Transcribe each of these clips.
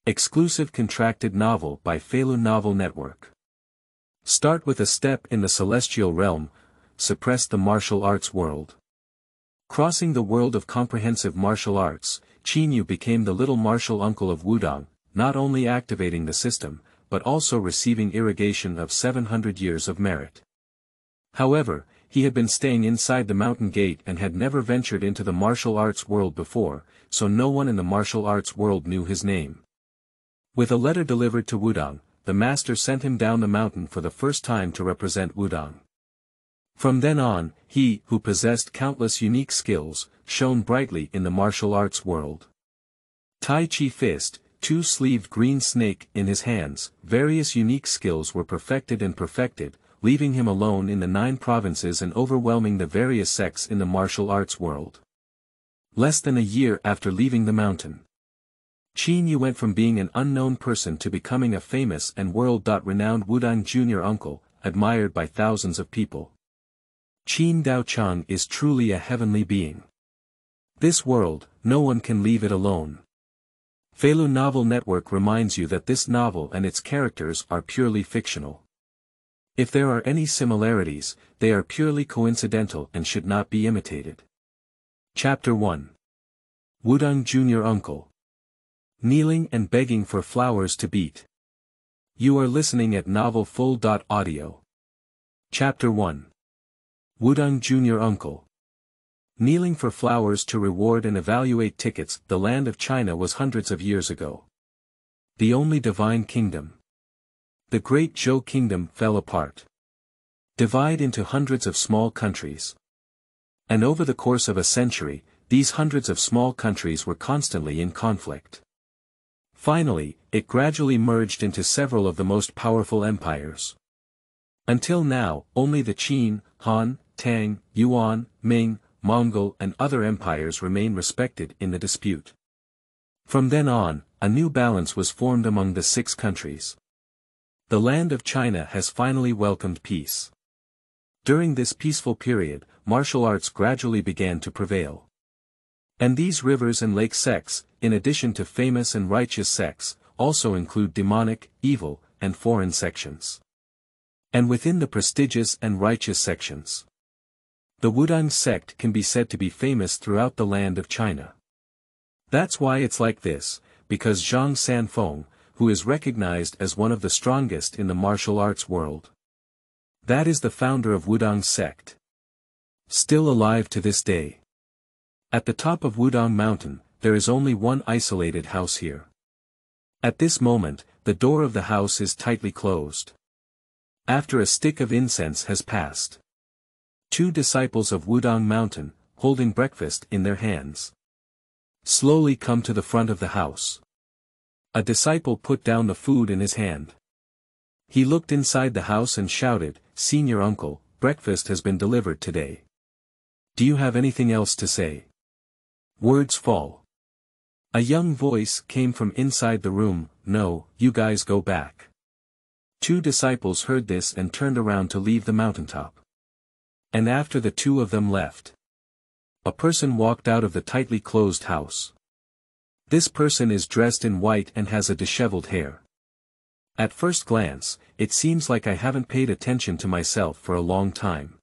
Exclusive contracted novel by Feilu Novel Network. Start with a step in the celestial realm, suppress the martial arts world. Crossing the world of comprehensive martial arts, Qin Yu became the little martial uncle of Wudang, not only activating the system, but also receiving irrigation of 700 years of merit. However, he had been staying inside the mountain gate and had never ventured into the martial arts world before, so no one in the martial arts world knew his name. With a letter delivered to Wudang, the master sent him down the mountain for the first time to represent Wudang. From then on, he, who possessed countless unique skills, shone brightly in the martial arts world. Tai Chi Fist, two-sleeved green snake in his hands, various unique skills were perfected, leaving him alone in the 9 provinces and overwhelming the various sects in the martial arts world. Less than a year after leaving the mountain, Qin Yu went from being an unknown person to becoming a famous and world-renowned Wudang Junior Uncle, admired by thousands of people. Qin Daochang is truly a heavenly being. This world, no one can leave it alone. Feilu Novel Network reminds you that this novel and its characters are purely fictional. If there are any similarities, they are purely coincidental and should not be imitated. Chapter 1. Wudang Junior Uncle. Kneeling and begging for flowers to beat. You are listening at novelfull.audio. Chapter 1. Wudang Junior Uncle. Kneeling for flowers to reward and evaluate tickets. The land of China was hundreds of years ago the only divine kingdom. The great Zhou kingdom fell apart, divided into hundreds of small countries. And over the course of a century, these hundreds of small countries were constantly in conflict. Finally, it gradually merged into several of the most powerful empires. Until now, only the Qin, Han, Tang, Yuan, Ming, Mongol and other empires remain respected in the dispute. From then on, a new balance was formed among the 6 countries. The land of China has finally welcomed peace. During this peaceful period, martial arts gradually began to prevail. And these rivers and lake sects, in addition to famous and righteous sects, also include demonic, evil, and foreign sections. And within the prestigious and righteous sections, the Wudang sect can be said to be famous throughout the land of China. That's why it's like this, because Zhang Sanfeng, who is recognized as one of the strongest in the martial arts world, that is the founder of Wudang sect, still alive to this day. At the top of Wudang Mountain, there is only one isolated house here. At this moment, the door of the house is tightly closed. After a stick of incense has passed, 2 disciples of Wudang Mountain, holding breakfast in their hands, slowly come to the front of the house. A disciple put down the food in his hand. He looked inside the house and shouted, "Senior uncle, breakfast has been delivered today. Do you have anything else to say?" Words fall. A young voice came from inside the room, "No, you guys go back." 2 disciples heard this and turned around to leave the mountaintop. And after the 2 of them left, a person walked out of the tightly closed house. This person is dressed in white and has a disheveled hair. At first glance, it seems like I haven't paid attention to myself for a long time.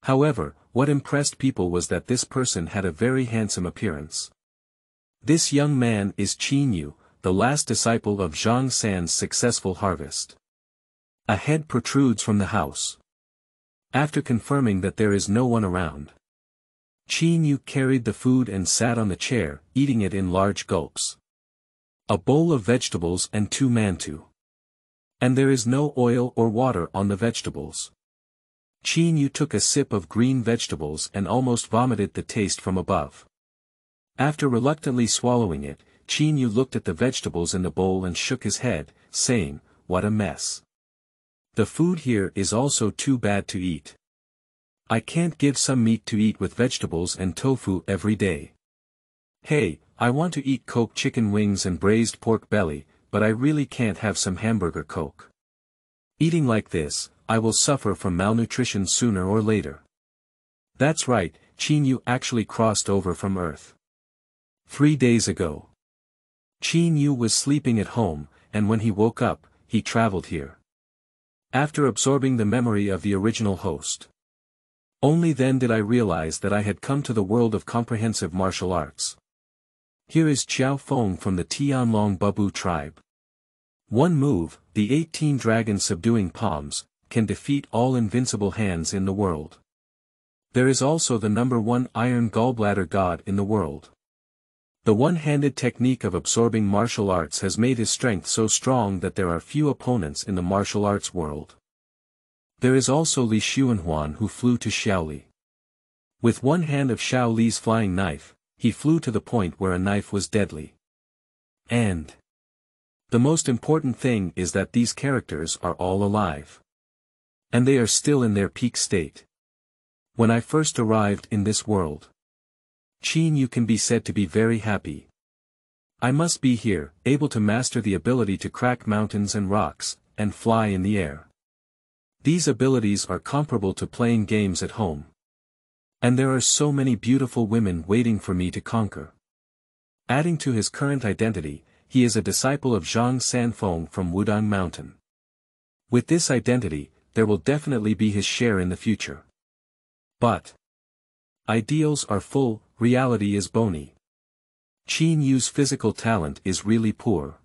However, what impressed people was that this person had a very handsome appearance. This young man is Qin Yu, the last disciple of Zhang San's successful harvest. A head protrudes from the house. After confirming that there is no one around, Qin Yu carried the food and sat on the chair, eating it in large gulps. A bowl of vegetables and 2 mantu. And there is no oil or water on the vegetables. Qin Yu took a sip of green vegetables and almost vomited the taste from above. After reluctantly swallowing it, Qin Yu looked at the vegetables in the bowl and shook his head, saying, "What a mess. The food here is also too bad to eat. I can't give some meat to eat with vegetables and tofu every day. Hey, I want to eat Coke chicken wings and braised pork belly, but I really can't have some hamburger Coke. Eating like this, I will suffer from malnutrition sooner or later." That's right, Qin Yu actually crossed over from Earth 3 days ago. Qin Yu was sleeping at home, and when he woke up, he traveled here. After absorbing the memory of the original host. Only then did I realize that I had come to the world of comprehensive martial arts. Here is Xiao Feng from the Tianlong Babu tribe. One move, the 18 dragons subduing palms, can defeat all invincible hands in the world. There is also the number 1 iron gallbladder god in the world. The one-handed technique of absorbing martial arts has made his strength so strong that there are few opponents in the martial arts world. There is also Li Xuanhuan who flew to Xiaoli. With one hand of Xiao Li's flying knife, he flew to the point where a knife was deadly. And the most important thing is that these characters are all alive. And they are still in their peak state. When I first arrived in this world, Qin Yu can be said to be very happy. I must be here, able to master the ability to crack mountains and rocks, and fly in the air. These abilities are comparable to playing games at home. And there are so many beautiful women waiting for me to conquer. Adding to his current identity, he is a disciple of Zhang Sanfeng from Wudang Mountain. With this identity, there will definitely be his share in the future. But ideals are full, reality is bony. Qin Yu's physical talent is really poor.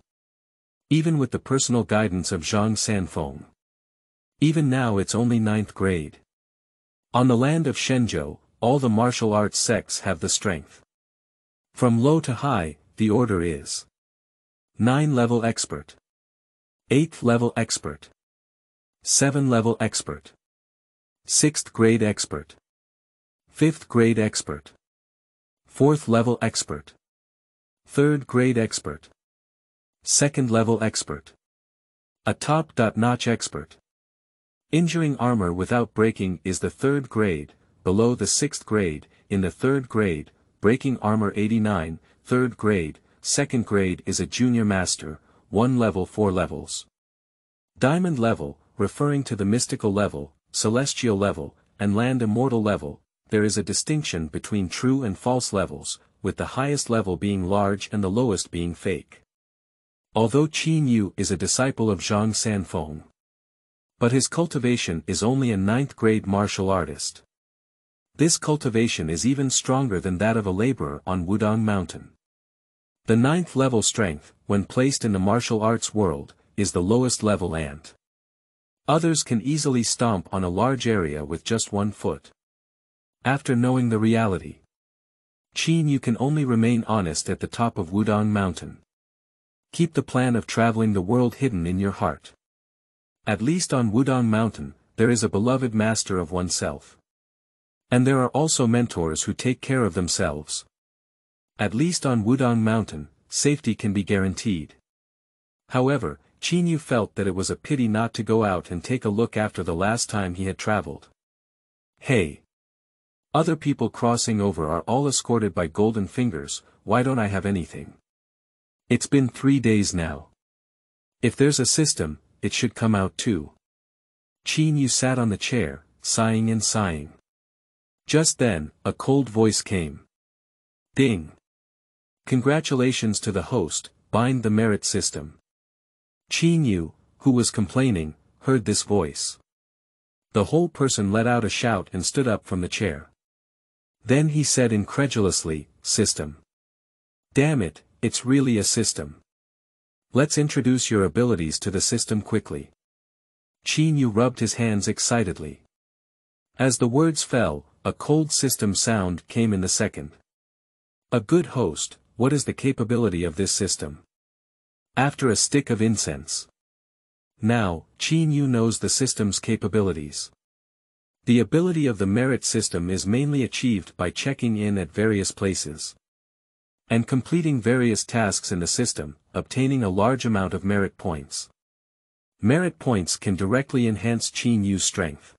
Even with the personal guidance of Zhang Sanfeng. Even now it's only 9th grade. On the land of Shenzhou, all the martial arts sects have the strength. From low to high, the order is 9-level expert, 8th-level expert, 7-level expert, 6th grade expert, 5th grade expert, 4th level expert, 3rd grade expert, 2nd level expert, a top-notch expert. Injuring armor without breaking is the 3rd grade, below the 6th grade, in the 3rd grade, breaking armor 89, 3rd grade, 2nd grade is a junior master, 1 level 4 levels. Diamond level, referring to the mystical level, celestial level, and land immortal level, there is a distinction between true and false levels, with the highest level being large and the lowest being fake. Although Qin Yu is a disciple of Zhang Sanfeng, but his cultivation is only a 9th grade martial artist. This cultivation is even stronger than that of a laborer on Wudang Mountain. The 9th level strength, when placed in the martial arts world, is the lowest level and others can easily stomp on a large area with just 1 foot. After knowing the reality, Qin Yu can only remain honest at the top of Wudang Mountain. Keep the plan of traveling the world hidden in your heart. At least on Wudang Mountain, there is a beloved master of oneself. And there are also mentors who take care of themselves. At least on Wudang Mountain, safety can be guaranteed. However, Qin Yu felt that it was a pity not to go out and take a look after the last time he had traveled. Hey! Other people crossing over are all escorted by golden fingers, why don't I have anything? It's been 3 days now. If there's a system, it should come out too. Qin Yu sat on the chair, sighing and sighing. Just then, a cold voice came. Ding! Congratulations to the host, bind the merit system. Qin Yu, who was complaining, heard this voice. The whole person let out a shout and stood up from the chair. Then he said incredulously, system. Damn it, it's really a system. Let's introduce your abilities to the system quickly. Qin Yu rubbed his hands excitedly. As the words fell, a cold system sound came in the second. A good host, what is the capability of this system? After a stick of incense. Now, Qin Yu knows the system's capabilities. The ability of the merit system is mainly achieved by checking in at various places and completing various tasks in the system, obtaining a large amount of merit points. Merit points can directly enhance Qin Yu's strength.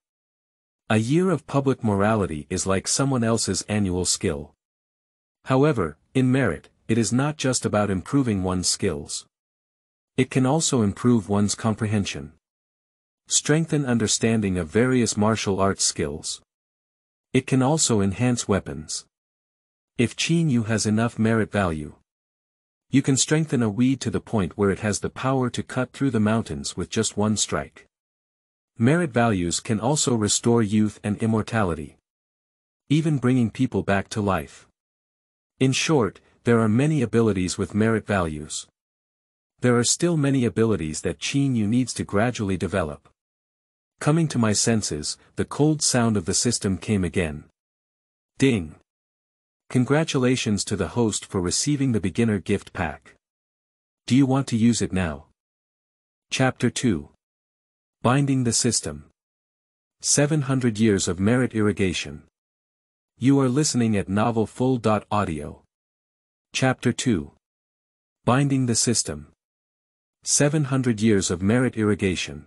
A year of public morality is like someone else's annual skill. However, in merit, it is not just about improving one's skills. It can also improve one's comprehension. Strengthen understanding of various martial arts skills. It can also enhance weapons. If Qin Yu has enough merit value, You can strengthen a weed to the point where it has the power to cut through the mountains with just one strike. Merit values can also restore youth and immortality, even bringing people back to life. In short, there are many abilities with merit values. There are still many abilities that Qin Yu needs to gradually develop. Coming to my senses, the cold sound of the system came again. Ding! Congratulations to the host for receiving the beginner gift pack. Do you want to use it now? Chapter 2. Binding the System. 700 Years of Merit Irrigation. You are listening at novelfull.audio. Chapter 2. Binding the System. 700 Years of Merit Irrigation.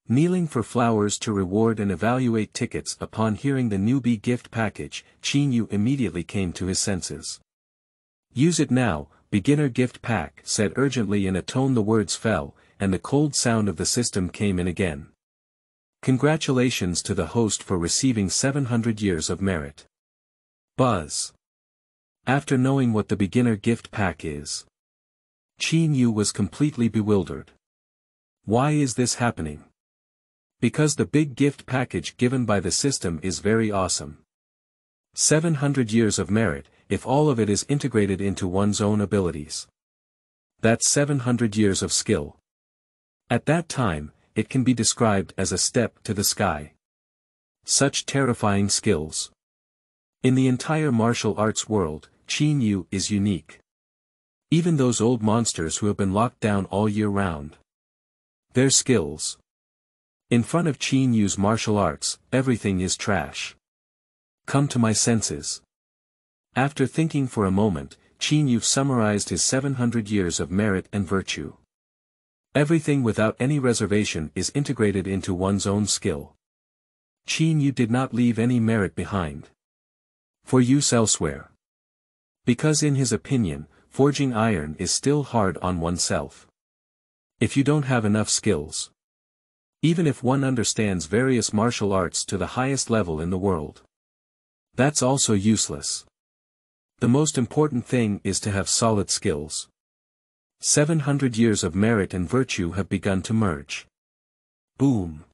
Kneeling for flowers to reward and evaluate tickets. Upon hearing the newbie gift package, Qin Yu immediately came to his senses. Use it now, beginner gift pack, said urgently in a tone the words fell, and the cold sound of the system came in again. Congratulations to the host for receiving 700 years of merit. Buzz. After knowing what the beginner gift pack is, Qin Yu was completely bewildered. Why is this happening? Because the big gift package given by the system is very awesome. 700 years of merit, if all of it is integrated into one's own abilities. That's 700 years of skill. At that time, it can be described as a step to the sky. Such terrifying skills. In the entire martial arts world, Qin Yu is unique. Even those old monsters who have been locked down all year round. Their skills. In front of Qin Yu's martial arts, everything is trash. Come to my senses. After thinking for a moment, Qin Yu summarized his 700 years of merit and virtue. Everything without any reservation is integrated into one's own skill. Qin Yu did not leave any merit behind for use elsewhere. Because in his opinion, forging iron is still hard on oneself. If you don't have enough skills, even if one understands various martial arts to the highest level in the world, that's also useless. The most important thing is to have solid skills. 700 years of merit and virtue have begun to merge. Boom!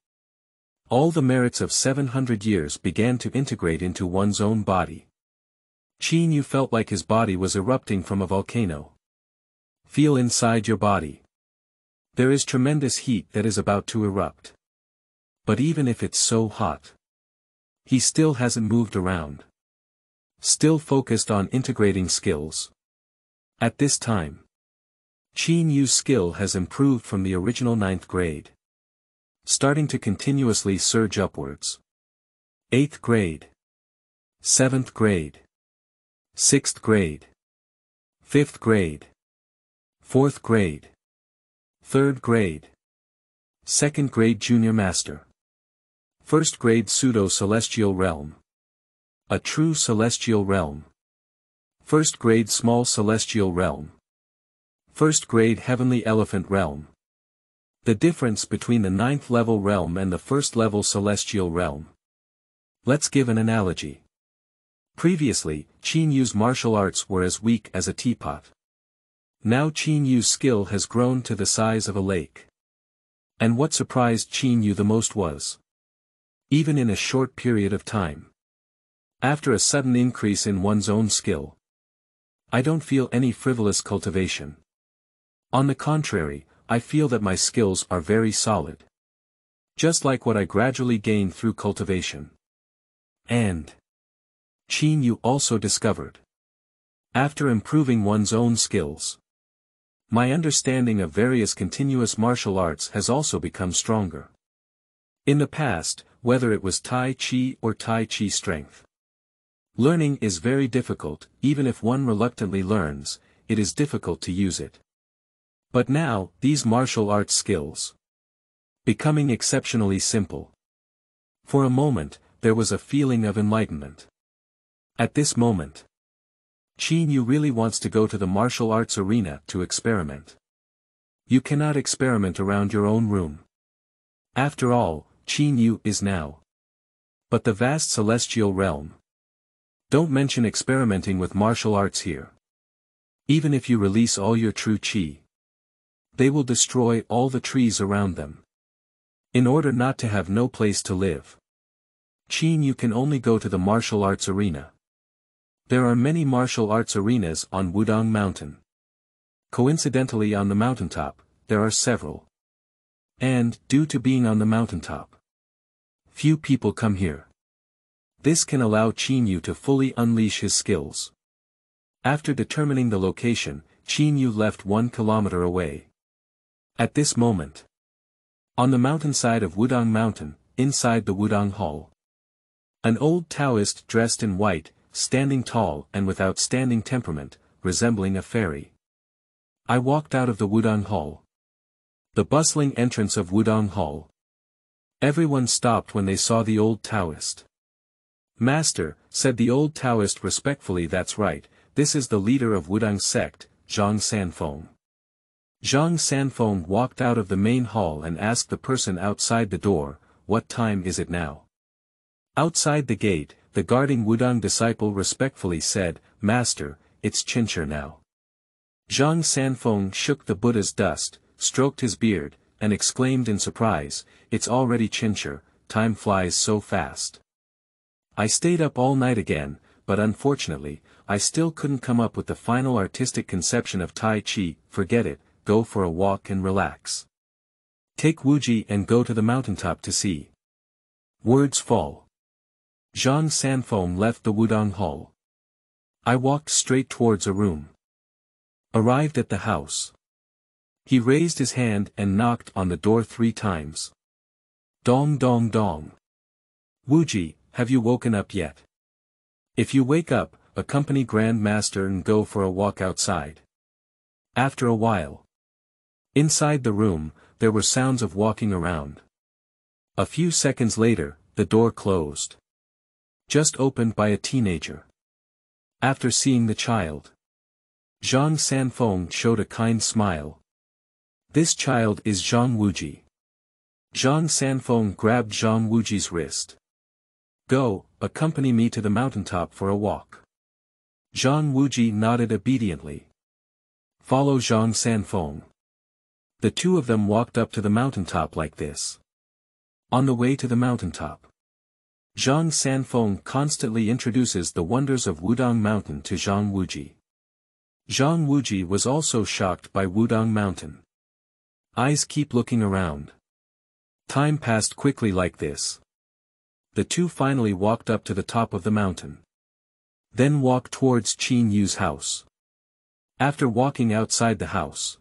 All the merits of 700 years began to integrate into one's own body. Qin Yu felt like his body was erupting from a volcano. Feel inside your body. There is tremendous heat that is about to erupt. But even if it's so hot, he still hasn't moved around. Still focused on integrating skills. At this time, Qin Yu's skill has improved from the original 9th grade, starting to continuously surge upwards. 8th grade, 7th grade, 6th grade, 5th grade, 4th grade, 3rd grade, 2nd grade junior master, 1st grade pseudo-celestial realm, a true celestial realm, 1st grade small celestial realm, 1st grade heavenly elephant realm. The difference between the 9th level realm and the 1st level celestial realm. Let's give an analogy. Previously, Qin Yu's martial arts were as weak as a teapot. Now Qin Yu's skill has grown to the size of a lake. And what surprised Qin Yu the most was, even in a short period of time, after a sudden increase in one's own skill, I don't feel any frivolous cultivation. On the contrary, I feel that my skills are very solid. Just like what I gradually gained through cultivation. And Qin Yu also discovered, after improving one's own skills, my understanding of various continuous martial arts has also become stronger. In the past, whether it was Tai Chi or Tai Chi strength, learning is very difficult. Even if one reluctantly learns, it is difficult to use it. But now, these martial arts skills, becoming exceptionally simple. For a moment, there was a feeling of enlightenment. At this moment, Qin Yu really wants to go to the martial arts arena to experiment. You cannot experiment around your own room. After all, Qin Yu is now. But the vast celestial realm. Don't mention experimenting with martial arts here. Even if you release all your true qi, they will destroy all the trees around them. In order not to have no place to live, Qin Yu can only go to the martial arts arena. There are many martial arts arenas on Wudang Mountain. Coincidentally, on the mountaintop, there are several. And, due to being on the mountaintop, few people come here. This can allow Qin Yu to fully unleash his skills. After determining the location, Qin Yu left 1 kilometer away. At this moment, on the mountainside of Wudang Mountain, inside the Wudang Hall, an old Taoist dressed in white, standing tall and with outstanding temperament, resembling a fairy. I walked out of the Wudang Hall. The bustling entrance of Wudang Hall. Everyone stopped when they saw the old Taoist. "Master," said the old Taoist respectfully, "that's right, this is the leader of Wudang sect, Zhang Sanfeng." Zhang Sanfeng walked out of the main hall and asked the person outside the door, "What time is it now?" Outside the gate, the guarding Wudang disciple respectfully said, "Master, it's Qincher now." Zhang Sanfeng shook the Buddha's dust, stroked his beard, and exclaimed in surprise, "It's already Qincher, time flies so fast. I stayed up all night again, but unfortunately, I still couldn't come up with the final artistic conception of Tai Chi. Forget it, go for a walk and relax. Take Wuji and go to the mountaintop to see." Words fall. Zhang Sanfeng left the Wudang Hall. I walked straight towards a room. Arrived at the house. He raised his hand and knocked on the door 3 times. Dong dong dong. "Wuji, have you woken up yet? If you wake up, accompany Grand Master and go for a walk outside." After a while, inside the room, there were sounds of walking around. A few seconds later, the door closed. Just opened by a teenager. After seeing the child, Zhang Sanfeng showed a kind smile. "This child is Zhang Wuji." Zhang Sanfeng grabbed Zhang Wuji's wrist. "Go, accompany me to the mountaintop for a walk." Zhang Wuji nodded obediently. "Follow Zhang Sanfeng." The two of them walked up to the mountaintop like this. On the way to the mountaintop, Zhang Sanfeng constantly introduces the wonders of Wudang Mountain to Zhang Wuji. Zhang Wuji was also shocked by Wudang Mountain. Eyes keep looking around. Time passed quickly like this. The two finally walked up to the top of the mountain. Then walked towards Qin Yu's house. After walking outside the house,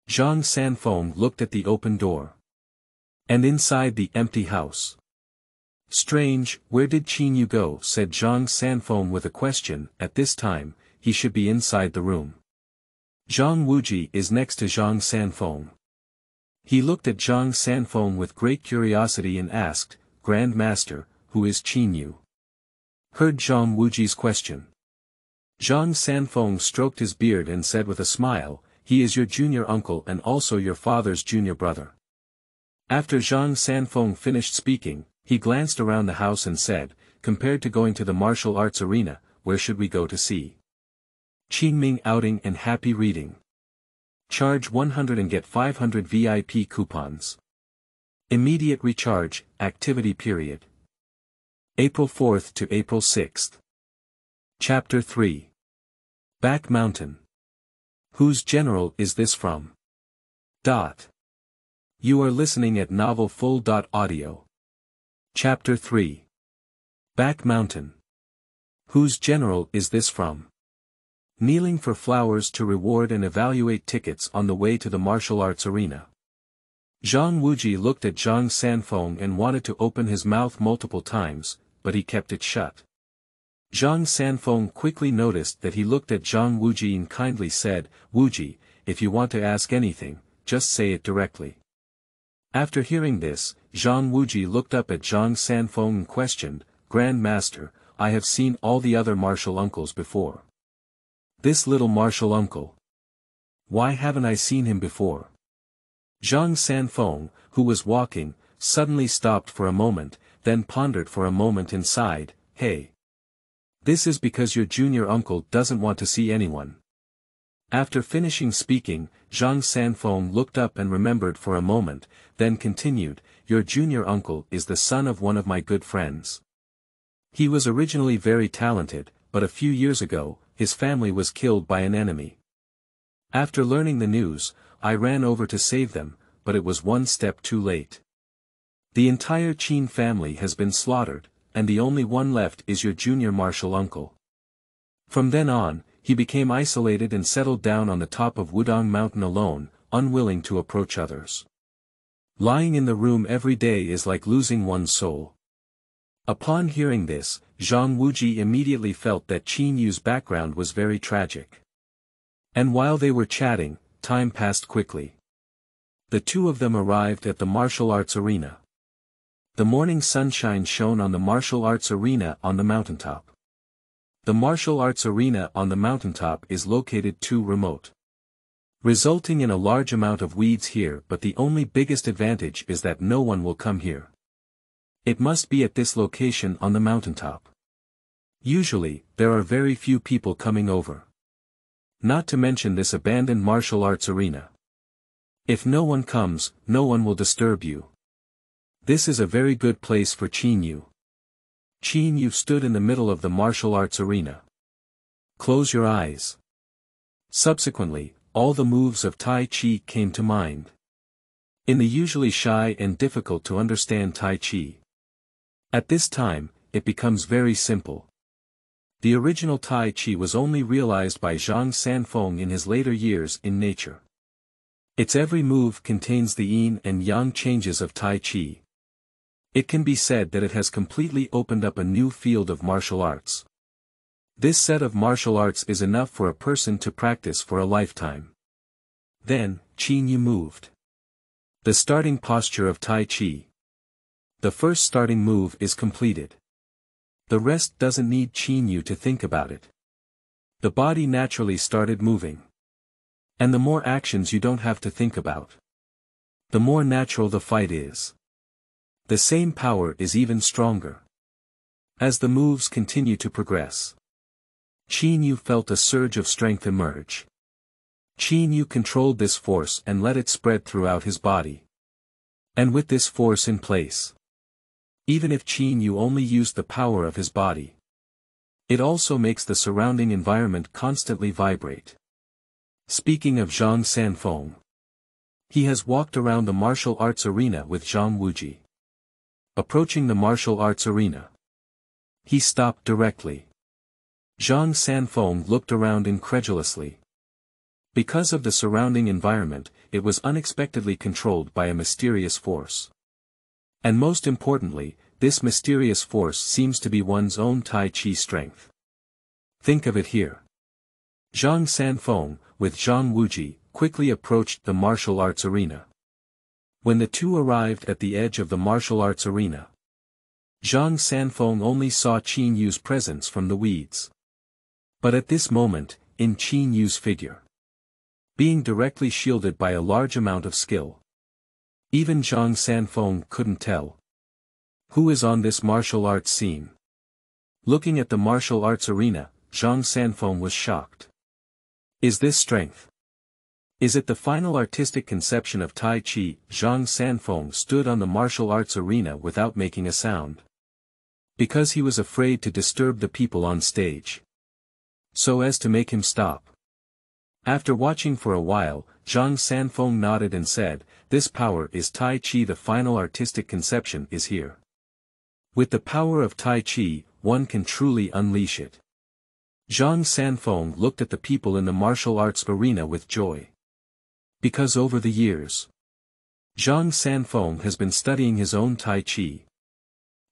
Zhang Sanfeng looked at the open door. And inside the empty house. "Strange, where did Qin Yu go?" said Zhang Sanfeng with a question. At this time, he should be inside the room. Zhang Wuji is next to Zhang Sanfeng. He looked at Zhang Sanfeng with great curiosity and asked, "Grand Master, who is Qin Yu?" Heard Zhang Wuji's question. Zhang Sanfeng stroked his beard and said with a smile, "He is your junior uncle and also your father's junior brother." After Zhang Sanfeng finished speaking, he glanced around the house and said, "Compared to going to the martial arts arena, where should we go to see Qingming outing and happy reading? Charge 100 and get 500 VIP coupons. Immediate recharge, activity period. April 4th to April 6th. Chapter 3. Back Mountain. Whose general is this from? You are listening at Novel Full. Audio. Chapter 3. Back Mountain. Whose general is this from? Kneeling for flowers to reward and evaluate tickets on the way to the martial arts arena. Zhang Wuji looked at Zhang Sanfeng and wanted to open his mouth multiple times, but he kept it shut. Zhang Sanfeng quickly noticed that he looked at Zhang Wuji and kindly said, "Wuji, if you want to ask anything, just say it directly." After hearing this, Zhang Wuji looked up at Zhang Sanfeng and questioned, "Grand Master, I have seen all the other martial uncles before. This little martial uncle. Why haven't I seen him before?" Zhang Sanfeng, who was walking, suddenly stopped for a moment, then pondered for a moment and sighed, "Hey. This is because your junior uncle doesn't want to see anyone. After finishing speaking, Zhang Sanfeng looked up and remembered for a moment, then continued, "Your junior uncle is the son of one of my good friends. He was originally very talented, but a few years ago, his family was killed by an enemy. After learning the news, I ran over to save them, but it was one step too late. The entire Qin family has been slaughtered, and the only one left is your junior martial uncle." From then on, he became isolated and settled down on the top of Wudang Mountain alone, unwilling to approach others. Lying in the room every day is like losing one's soul. Upon hearing this, Zhang Wuji immediately felt that Qin Yu's background was very tragic. And while they were chatting, time passed quickly. The two of them arrived at the martial arts arena. The morning sunshine shone on the martial arts arena on the mountaintop. The martial arts arena on the mountaintop is located too remote, resulting in a large amount of weeds here, but the only biggest advantage is that no one will come here. It must be at this location on the mountaintop. Usually, there are very few people coming over. Not to mention this abandoned martial arts arena. If no one comes, no one will disturb you. This is a very good place for Qin Yu. Qin Yu stood in the middle of the martial arts arena. Close your eyes. Subsequently, all the moves of Tai Chi came to mind. In the usually shy and difficult to understand Tai Chi, at this time, it becomes very simple. The original Tai Chi was only realized by Zhang Sanfeng in his later years in nature. Its every move contains the yin and yang changes of Tai Chi. It can be said that it has completely opened up a new field of martial arts. This set of martial arts is enough for a person to practice for a lifetime. Then, Qin Yu moved. The starting posture of Tai Chi. The first starting move is completed. The rest doesn't need Qin Yu to think about it. The body naturally started moving. And the more actions you don't have to think about, the more natural the fight is. The same power is even stronger. As the moves continue to progress, Qin Yu felt a surge of strength emerge. Qin Yu controlled this force and let it spread throughout his body. And with this force in place, even if Qin Yu only used the power of his body, it also makes the surrounding environment constantly vibrate. Speaking of Zhang Sanfeng, he has walked around the martial arts arena with Zhang Wuji. Approaching the martial arts arena, he stopped directly. Zhang Sanfeng looked around incredulously. Because of the surrounding environment, it was unexpectedly controlled by a mysterious force. And most importantly, this mysterious force seems to be one's own Tai Chi strength. Think of it here. Zhang Sanfeng, with Zhang Wuji, quickly approached the martial arts arena. When the two arrived at the edge of the martial arts arena, Zhang Sanfeng only saw Qin Yu's presence from the weeds. But at this moment, in Qin Yu's figure, being directly shielded by a large amount of skill, even Zhang Sanfeng couldn't tell who is on this martial arts scene. Looking at the martial arts arena, Zhang Sanfeng was shocked. Is this strength? Is it the final artistic conception of Tai Chi? Zhang Sanfeng stood on the martial arts arena without making a sound, because he was afraid to disturb the people on stage, so as to make him stop. After watching for a while, Zhang Sanfeng nodded and said, "This power is Tai Chi. The final artistic conception is here. With the power of Tai Chi, one can truly unleash it." Zhang Sanfeng looked at the people in the martial arts arena with joy. Because over the years, Zhang Sanfeng has been studying his own Tai Chi.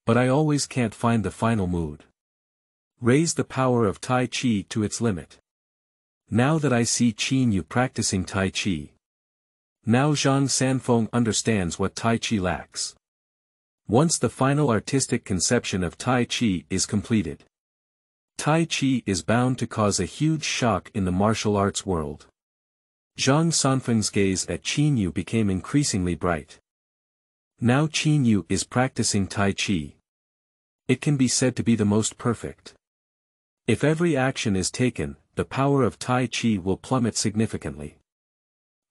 But I always can't find the final mood. Raise the power of Tai Chi to its limit. Now that I see Qin Yu practicing Tai Chi, now Zhang Sanfeng understands what Tai Chi lacks. Once the final artistic conception of Tai Chi is completed, Tai Chi is bound to cause a huge shock in the martial arts world. Zhang Sanfeng's gaze at Qin Yu became increasingly bright. Now Qin Yu is practicing Tai Chi. It can be said to be the most perfect. If every action is taken, the power of Tai Chi will plummet significantly.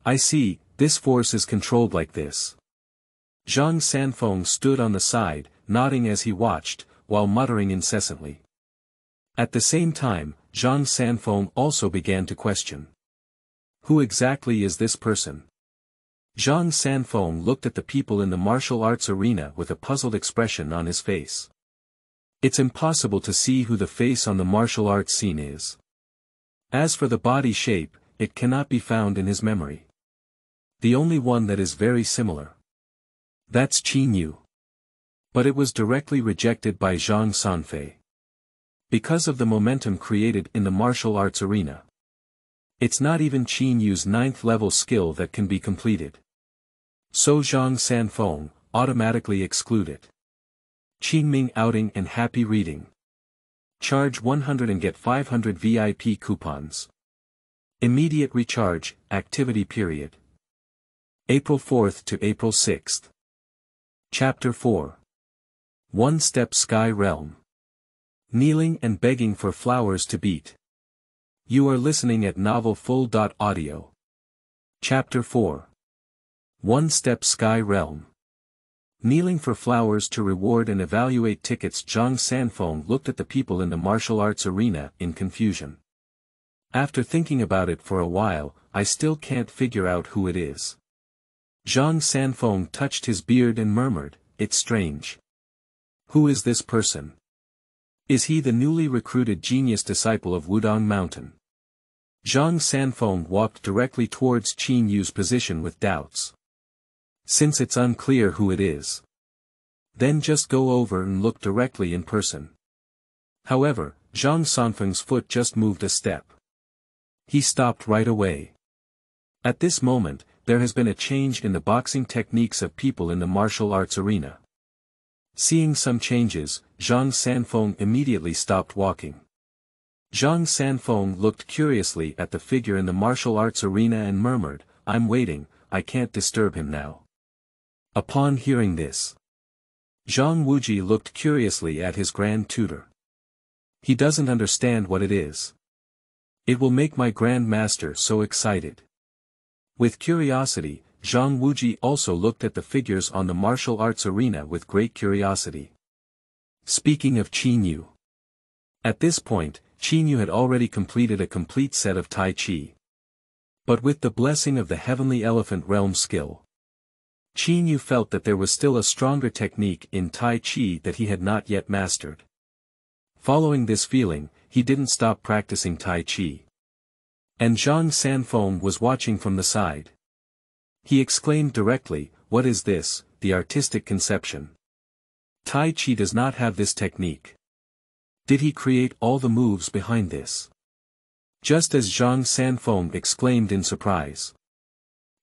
I see, this force is controlled like this. Zhang Sanfeng stood on the side, nodding as he watched, while muttering incessantly. At the same time, Zhang Sanfeng also began to question. Who exactly is this person? Zhang Sanfeng looked at the people in the martial arts arena with a puzzled expression on his face. It's impossible to see who the face on the martial arts scene is. As for the body shape, it cannot be found in his memory. The only one that is very similar. That's Qin Yu. But it was directly rejected by Zhang Sanfei. Because of the momentum created in the martial arts arena. It's not even Qin Yu's 9th level skill that can be completed. So Zhang Sanfeng automatically exclude it. Qingming outing and happy reading. Charge 100 and get 500 VIP coupons. Immediate recharge, activity period. April 4th to April 6th. Chapter 4. One-Step Sky Realm. Kneeling and begging for flowers to beat. You are listening at novel.Audio. Chapter 4. One-Step Sky Realm. Kneeling for flowers to reward and evaluate tickets. Zhang Sanfeng looked at the people in the martial arts arena in confusion. After thinking about it for a while, I still can't figure out who it is. Zhang Sanfeng touched his beard and murmured, "It's strange. Who is this person? Is he the newly recruited genius disciple of Wudang Mountain?" Zhang Sanfeng walked directly towards Qin Yu's position with doubts. Since it's unclear who it is, then just go over and look directly in person. However, Zhang Sanfeng's foot just moved a step. He stopped right away. At this moment, there has been a change in the boxing techniques of people in the martial arts arena. Seeing some changes, Zhang Sanfeng immediately stopped walking. Zhang Sanfeng looked curiously at the figure in the martial arts arena and murmured, "I'm waiting, I can't disturb him now." Upon hearing this, Zhang Wuji looked curiously at his grand tutor. He doesn't understand what it is. It will make my grand master so excited. With curiosity, Zhang Wuji also looked at the figures on the martial arts arena with great curiosity. Speaking of Qin Yu. At this point, Qin Yu had already completed a complete set of Tai Chi. But with the blessing of the heavenly elephant realm skill, Qin Yu felt that there was still a stronger technique in Tai Chi that he had not yet mastered. Following this feeling, he didn't stop practicing Tai Chi. And Zhang Sanfeng was watching from the side. He exclaimed directly, "What is this, the artistic conception? Tai Chi does not have this technique. Did he create all the moves behind this?" Just as Zhang Sanfeng exclaimed in surprise.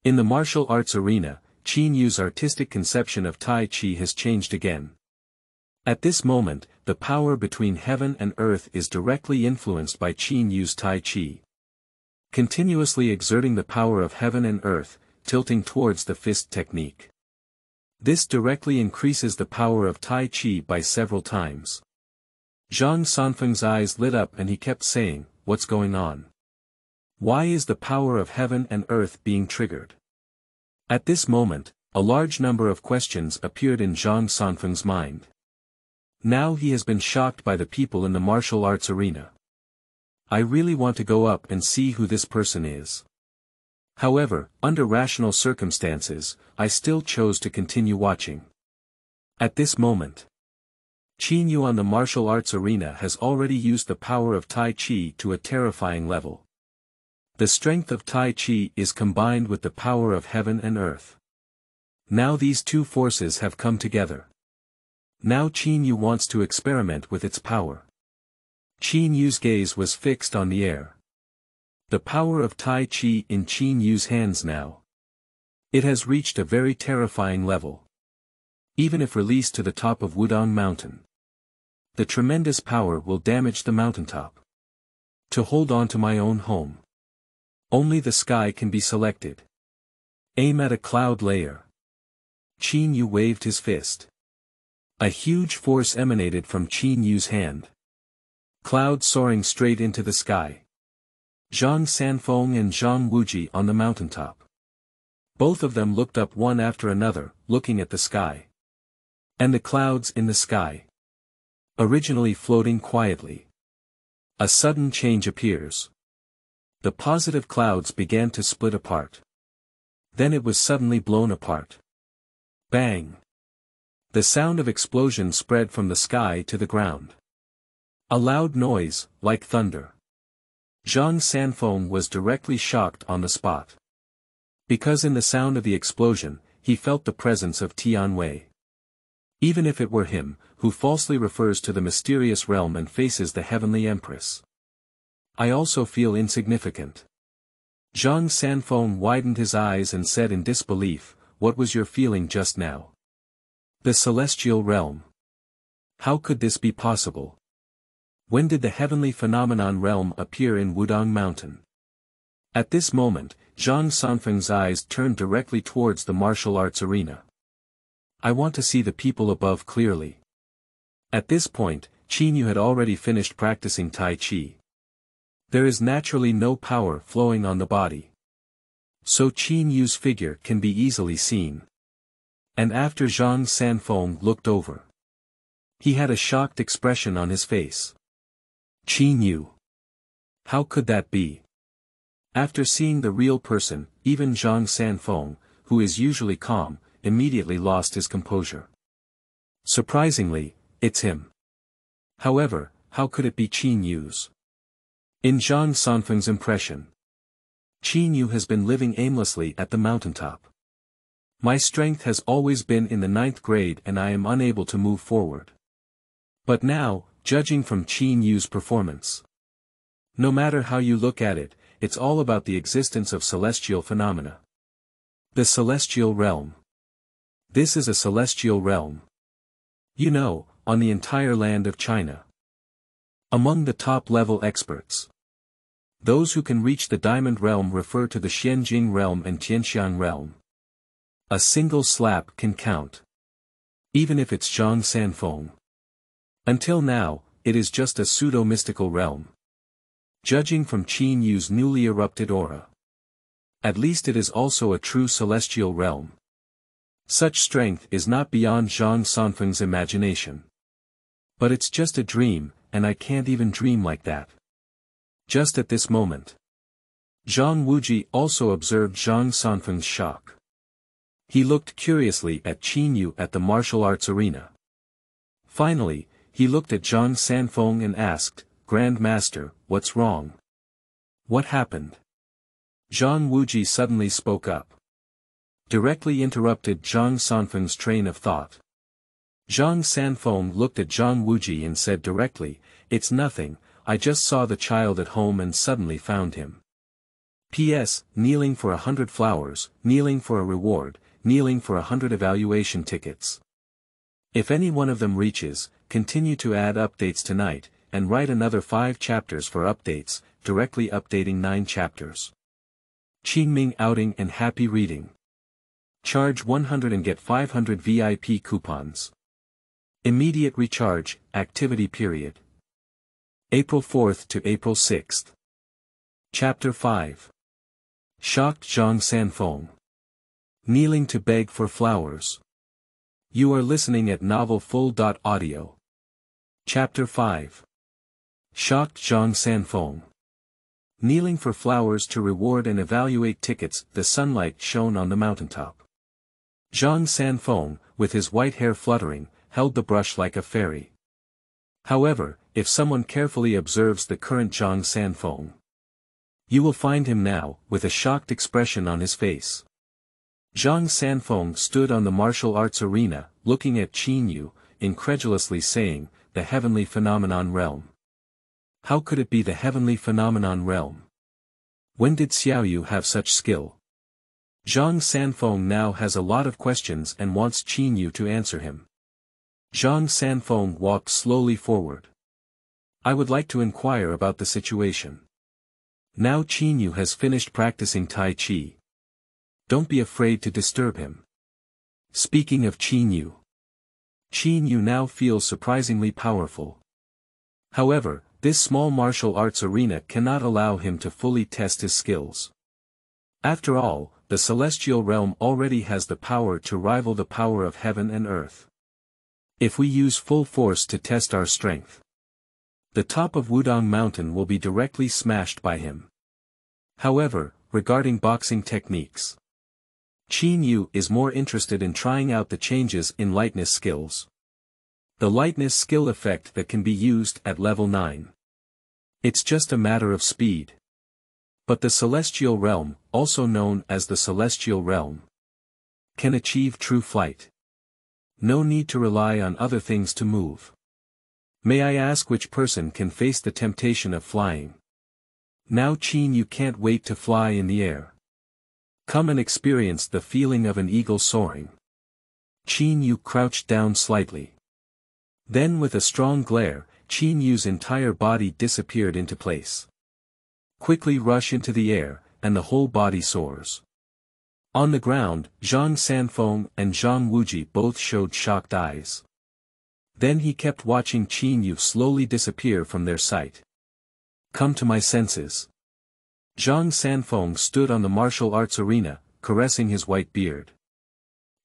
In the martial arts arena, Qin Yu's artistic conception of Tai Chi has changed again. At this moment, the power between heaven and earth is directly influenced by Qin Yu's Tai Chi. Continuously exerting the power of heaven and earth, tilting towards the fist technique. This directly increases the power of Tai Chi by several times. Zhang Sanfeng's eyes lit up and he kept saying, "What's going on? Why is the power of heaven and earth being triggered?" At this moment, a large number of questions appeared in Zhang Sanfeng's mind. Now he has been shocked by the people in the martial arts arena. I really want to go up and see who this person is. However, under rational circumstances, I still chose to continue watching. At this moment, Qin Yu on the martial arts arena has already used the power of Tai Chi to a terrifying level. The strength of Tai Chi is combined with the power of heaven and earth. Now these two forces have come together. Now Qin Yu wants to experiment with its power. Qin Yu's gaze was fixed on the air. The power of Tai Chi in Qin Yu's hands now. It has reached a very terrifying level. Even if released to the top of Wudang Mountain, the tremendous power will damage the mountaintop. To hold on to my own home, only the sky can be selected. Aim at a cloud layer. Qin Yu waved his fist. A huge force emanated from Qin Yu's hand. Cloud soaring straight into the sky. Zhang Sanfeng and Zhang Wuji on the mountaintop. Both of them looked up one after another, looking at the sky. And the clouds in the sky. Originally floating quietly. A sudden change appears. The positive clouds began to split apart. Then it was suddenly blown apart. Bang! The sound of explosion spread from the sky to the ground. A loud noise, like thunder. Zhang Sanfeng was directly shocked on the spot. Because in the sound of the explosion, he felt the presence of Tianwei. Even if it were him, who falsely refers to the mysterious realm and faces the heavenly empress. I also feel insignificant. Zhang Sanfeng widened his eyes and said in disbelief, "What was your feeling just now?" The celestial realm. How could this be possible? When did the heavenly phenomenon realm appear in Wudang Mountain? At this moment, Zhang Sanfeng's eyes turned directly towards the martial arts arena. I want to see the people above clearly. At this point, Qin Yu had already finished practicing Tai Chi. There is naturally no power flowing on the body. So Qin Yu's figure can be easily seen. And after Zhang Sanfeng looked over, he had a shocked expression on his face. Qin Yu. How could that be? After seeing the real person, even Zhang Sanfeng, who is usually calm, immediately lost his composure. Surprisingly, it's him. However, how could it be Qin Yu's? In Zhang Sanfeng's impression, Qin Yu has been living aimlessly at the mountaintop. My strength has always been in the 9th grade and I am unable to move forward. But now, judging from Qin Yu's performance, no matter how you look at it, it's all about the existence of celestial phenomena. The celestial realm. This is a celestial realm. You know, on the entire land of China. Among the top-level experts. Those who can reach the diamond realm refer to the Xianjing realm and Tianxiang realm. A single slap can count. Even if it's Zhang Sanfeng. Until now, it is just a pseudo-mystical realm. Judging from Qin Yu's newly erupted aura. At least it is also a true celestial realm. Such strength is not beyond Zhang Sanfeng's imagination. But it's just a dream, and I can't even dream like that. Just at this moment. Zhang Wuji also observed Zhang Sanfeng's shock. He looked curiously at Qin Yu at the martial arts arena. Finally, he looked at Zhang Sanfeng and asked, "Grand Master, what's wrong? What happened?" Zhang Wuji suddenly spoke up. Directly interrupted Zhang Sanfeng's train of thought. Zhang Sanfeng looked at Zhang Wuji and said directly, "It's nothing, I just saw the child at home and suddenly found him. P.S. Kneeling for 100 flowers, kneeling for a reward, kneeling for 100 evaluation tickets. If any one of them reaches, continue to add updates tonight, and write another 5 chapters for updates, directly updating 9 chapters. Qingming outing and happy reading. Charge 100 and get 500 VIP coupons. Immediate recharge, activity period. April 4th to April 6th. Chapter 5. Shocked Zhang Sanfeng. Kneeling to beg for flowers. You are listening at novelfull.audio. Chapter 5. Shocked Zhang Sanfeng. Kneeling for flowers to reward and evaluate tickets. The sunlight shone on the mountaintop. Zhang Sanfeng, with his white hair fluttering, held the brush like a fairy. However, if someone carefully observes the current Zhang Sanfeng, you will find him now, with a shocked expression on his face. Zhang Sanfeng stood on the martial arts arena, looking at Qin Yu, incredulously saying, "The heavenly phenomenon realm. How could it be the heavenly phenomenon realm? When did Xiao Yu have such skill?" Zhang Sanfeng now has a lot of questions and wants Qin Yu to answer him. Zhang Sanfeng walked slowly forward. I would like to inquire about the situation. Now Qin Yu has finished practicing Tai Chi. Don't be afraid to disturb him. Speaking of Qin Yu now feels surprisingly powerful. However, this small martial arts arena cannot allow him to fully test his skills. After all, the celestial realm already has the power to rival the power of heaven and earth. If we use full force to test our strength, the top of Wudang Mountain will be directly smashed by him. However, regarding boxing techniques, Qin Yu is more interested in trying out the changes in lightness skills. The lightness skill effect that can be used at level 9. It's just a matter of speed. But the celestial realm, also known as the celestial realm, can achieve true flight. No need to rely on other things to move. May I ask which person can face the temptation of flying? Now Qin Yu can't wait to fly in the air. Come and experience the feeling of an eagle soaring. Qin Yu crouched down slightly. Then with a strong glare, Qin Yu's entire body disappeared into place. Quickly rush into the air, and the whole body soars. On the ground, Zhang Sanfeng and Zhang Wuji both showed shocked eyes. Then he kept watching Qin Yu slowly disappear from their sight. Come to my senses. Zhang Sanfeng stood on the martial arts arena, caressing his white beard.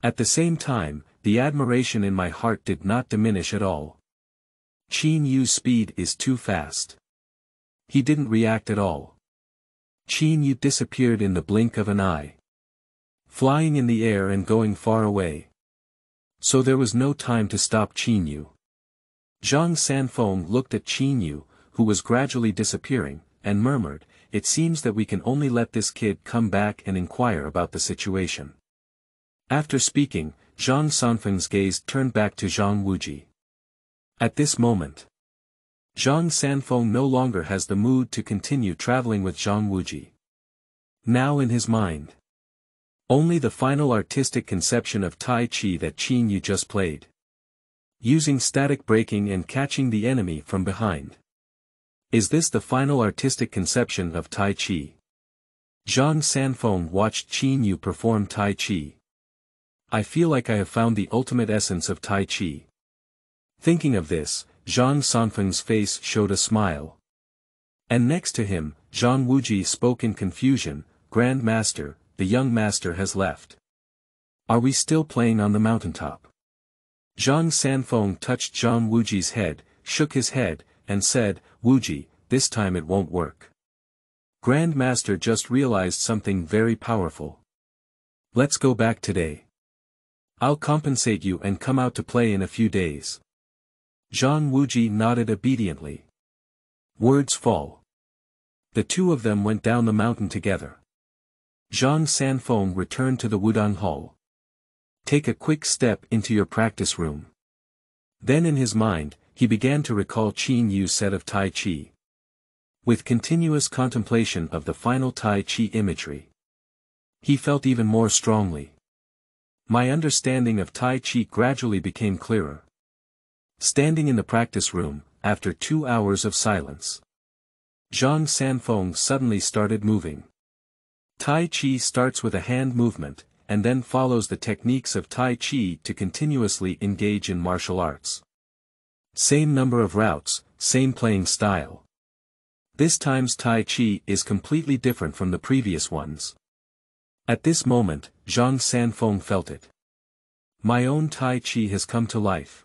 At the same time, the admiration in my heart did not diminish at all. Qin Yu's speed is too fast. He didn't react at all. Qin Yu disappeared in the blink of an eye, flying in the air and going far away. So there was no time to stop Qin Yu. Zhang Sanfeng looked at Qin Yu, who was gradually disappearing, and murmured, "It seems that we can only let this kid come back and inquire about the situation." After speaking, Zhang Sanfeng's gaze turned back to Zhang Wuji. At this moment, Zhang Sanfeng no longer has the mood to continue traveling with Zhang Wuji. Now in his mind, only the final artistic conception of Tai Chi that Qin Yu just played, using static breaking and catching the enemy from behind. Is this the final artistic conception of Tai Chi? Zhang Sanfeng watched Qin Yu perform Tai Chi. I feel like I have found the ultimate essence of Tai Chi. Thinking of this, Zhang Sanfeng's face showed a smile. And next to him, Zhang Wuji spoke in confusion, "Grand Master, the young master has left. Are we still playing on the mountaintop?" Zhang Sanfeng touched Zhang Wuji's head, shook his head, and said, "Wuji, this time it won't work. Grand Master just realized something very powerful. Let's go back today. I'll compensate you and come out to play in a few days." Zhang Wuji nodded obediently. Words fall. The two of them went down the mountain together. Zhang Sanfeng returned to the Wudang Hall. Take a quick step into your practice room. Then in his mind, he began to recall Qin Yu's set of Tai Chi. With continuous contemplation of the final Tai Chi imagery, he felt even more strongly. My understanding of Tai Chi gradually became clearer. Standing in the practice room, after 2 hours of silence, Zhang Sanfeng suddenly started moving. Tai Chi starts with a hand movement, and then follows the techniques of Tai Chi to continuously engage in martial arts. Same number of routes, same playing style. This time's Tai Chi is completely different from the previous ones. At this moment, Zhang Sanfeng felt it. My own Tai Chi has come to life.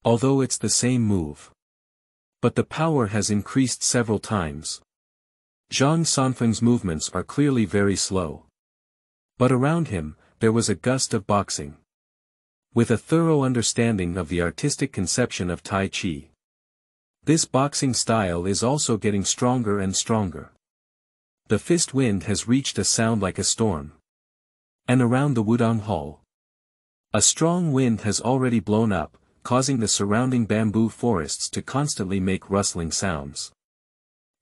Although it's the same move, but the power has increased several times. Zhang Sanfeng's movements are clearly very slow. But around him, there was a gust of boxing. With a thorough understanding of the artistic conception of Tai Chi, this boxing style is also getting stronger and stronger. The fist wind has reached a sound like a storm. And around the Wudang Hall, a strong wind has already blown up, causing the surrounding bamboo forests to constantly make rustling sounds.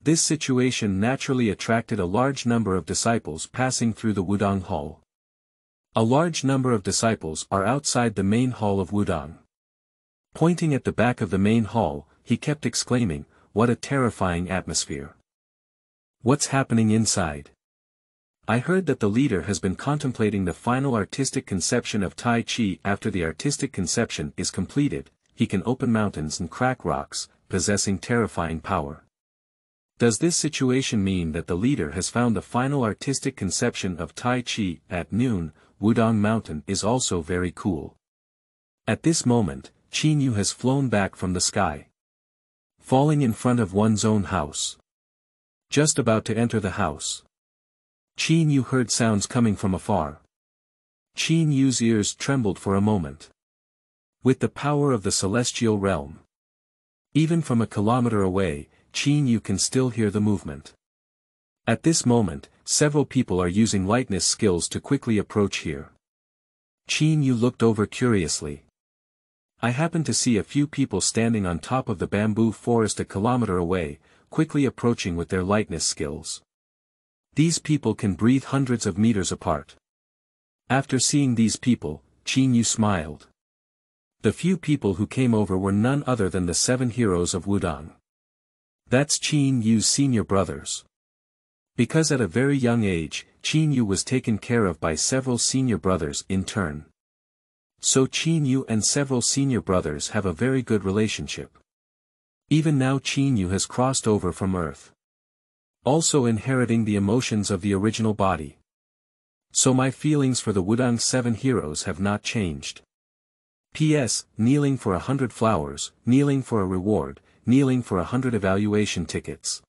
This situation naturally attracted a large number of disciples passing through the Wudang Hall. A large number of disciples are outside the main hall of Wudang. Pointing at the back of the main hall, he kept exclaiming, "What a terrifying atmosphere! What's happening inside?" I heard that the leader has been contemplating the final artistic conception of Tai Chi. After the artistic conception is completed, he can open mountains and crack rocks, possessing terrifying power. Does this situation mean that the leader has found the final artistic conception of Tai Chi? At noon, Wudang Mountain is also very cool. At this moment, Qin Yu has flown back from the sky, falling in front of one's own house. Just about to enter the house, Qin Yu heard sounds coming from afar. Qin Yu's ears trembled for a moment. With the power of the celestial realm, even from a kilometer away, Qin Yu can still hear the movement. At this moment, several people are using lightness skills to quickly approach here. Qin Yu looked over curiously. I happened to see a few people standing on top of the bamboo forest a kilometer away, quickly approaching with their lightness skills. These people can breathe hundreds of meters apart. After seeing these people, Qin Yu smiled. The few people who came over were none other than the 7 heroes of Wudang. That's Qin Yu's senior brothers. Because at a very young age, Qin Yu was taken care of by several senior brothers in turn. So Qin Yu and several senior brothers have a very good relationship. Even now Qin Yu has crossed over from Earth, also inheriting the emotions of the original body. So my feelings for the Wudang 7 heroes have not changed. P.S. Kneeling for 100 flowers, kneeling for a reward, kneeling for 100 evaluation tickets.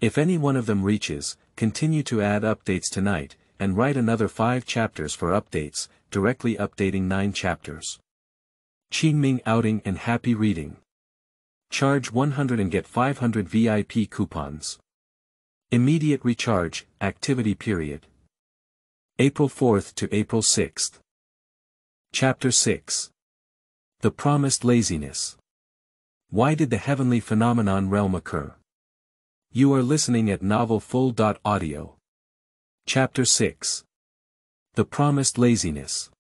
If any one of them reaches, continue to add updates tonight, and write another 5 chapters for updates, directly updating 9 chapters. Qingming outing and happy reading. Charge 100 and get 500 VIP coupons. Immediate recharge, activity period. April 4th to April 6th. Chapter 6. The Promised Laziness. Why did the heavenly phenomenon realm occur? You are listening at novelfull.audio. Chapter 6. The Promised Laziness.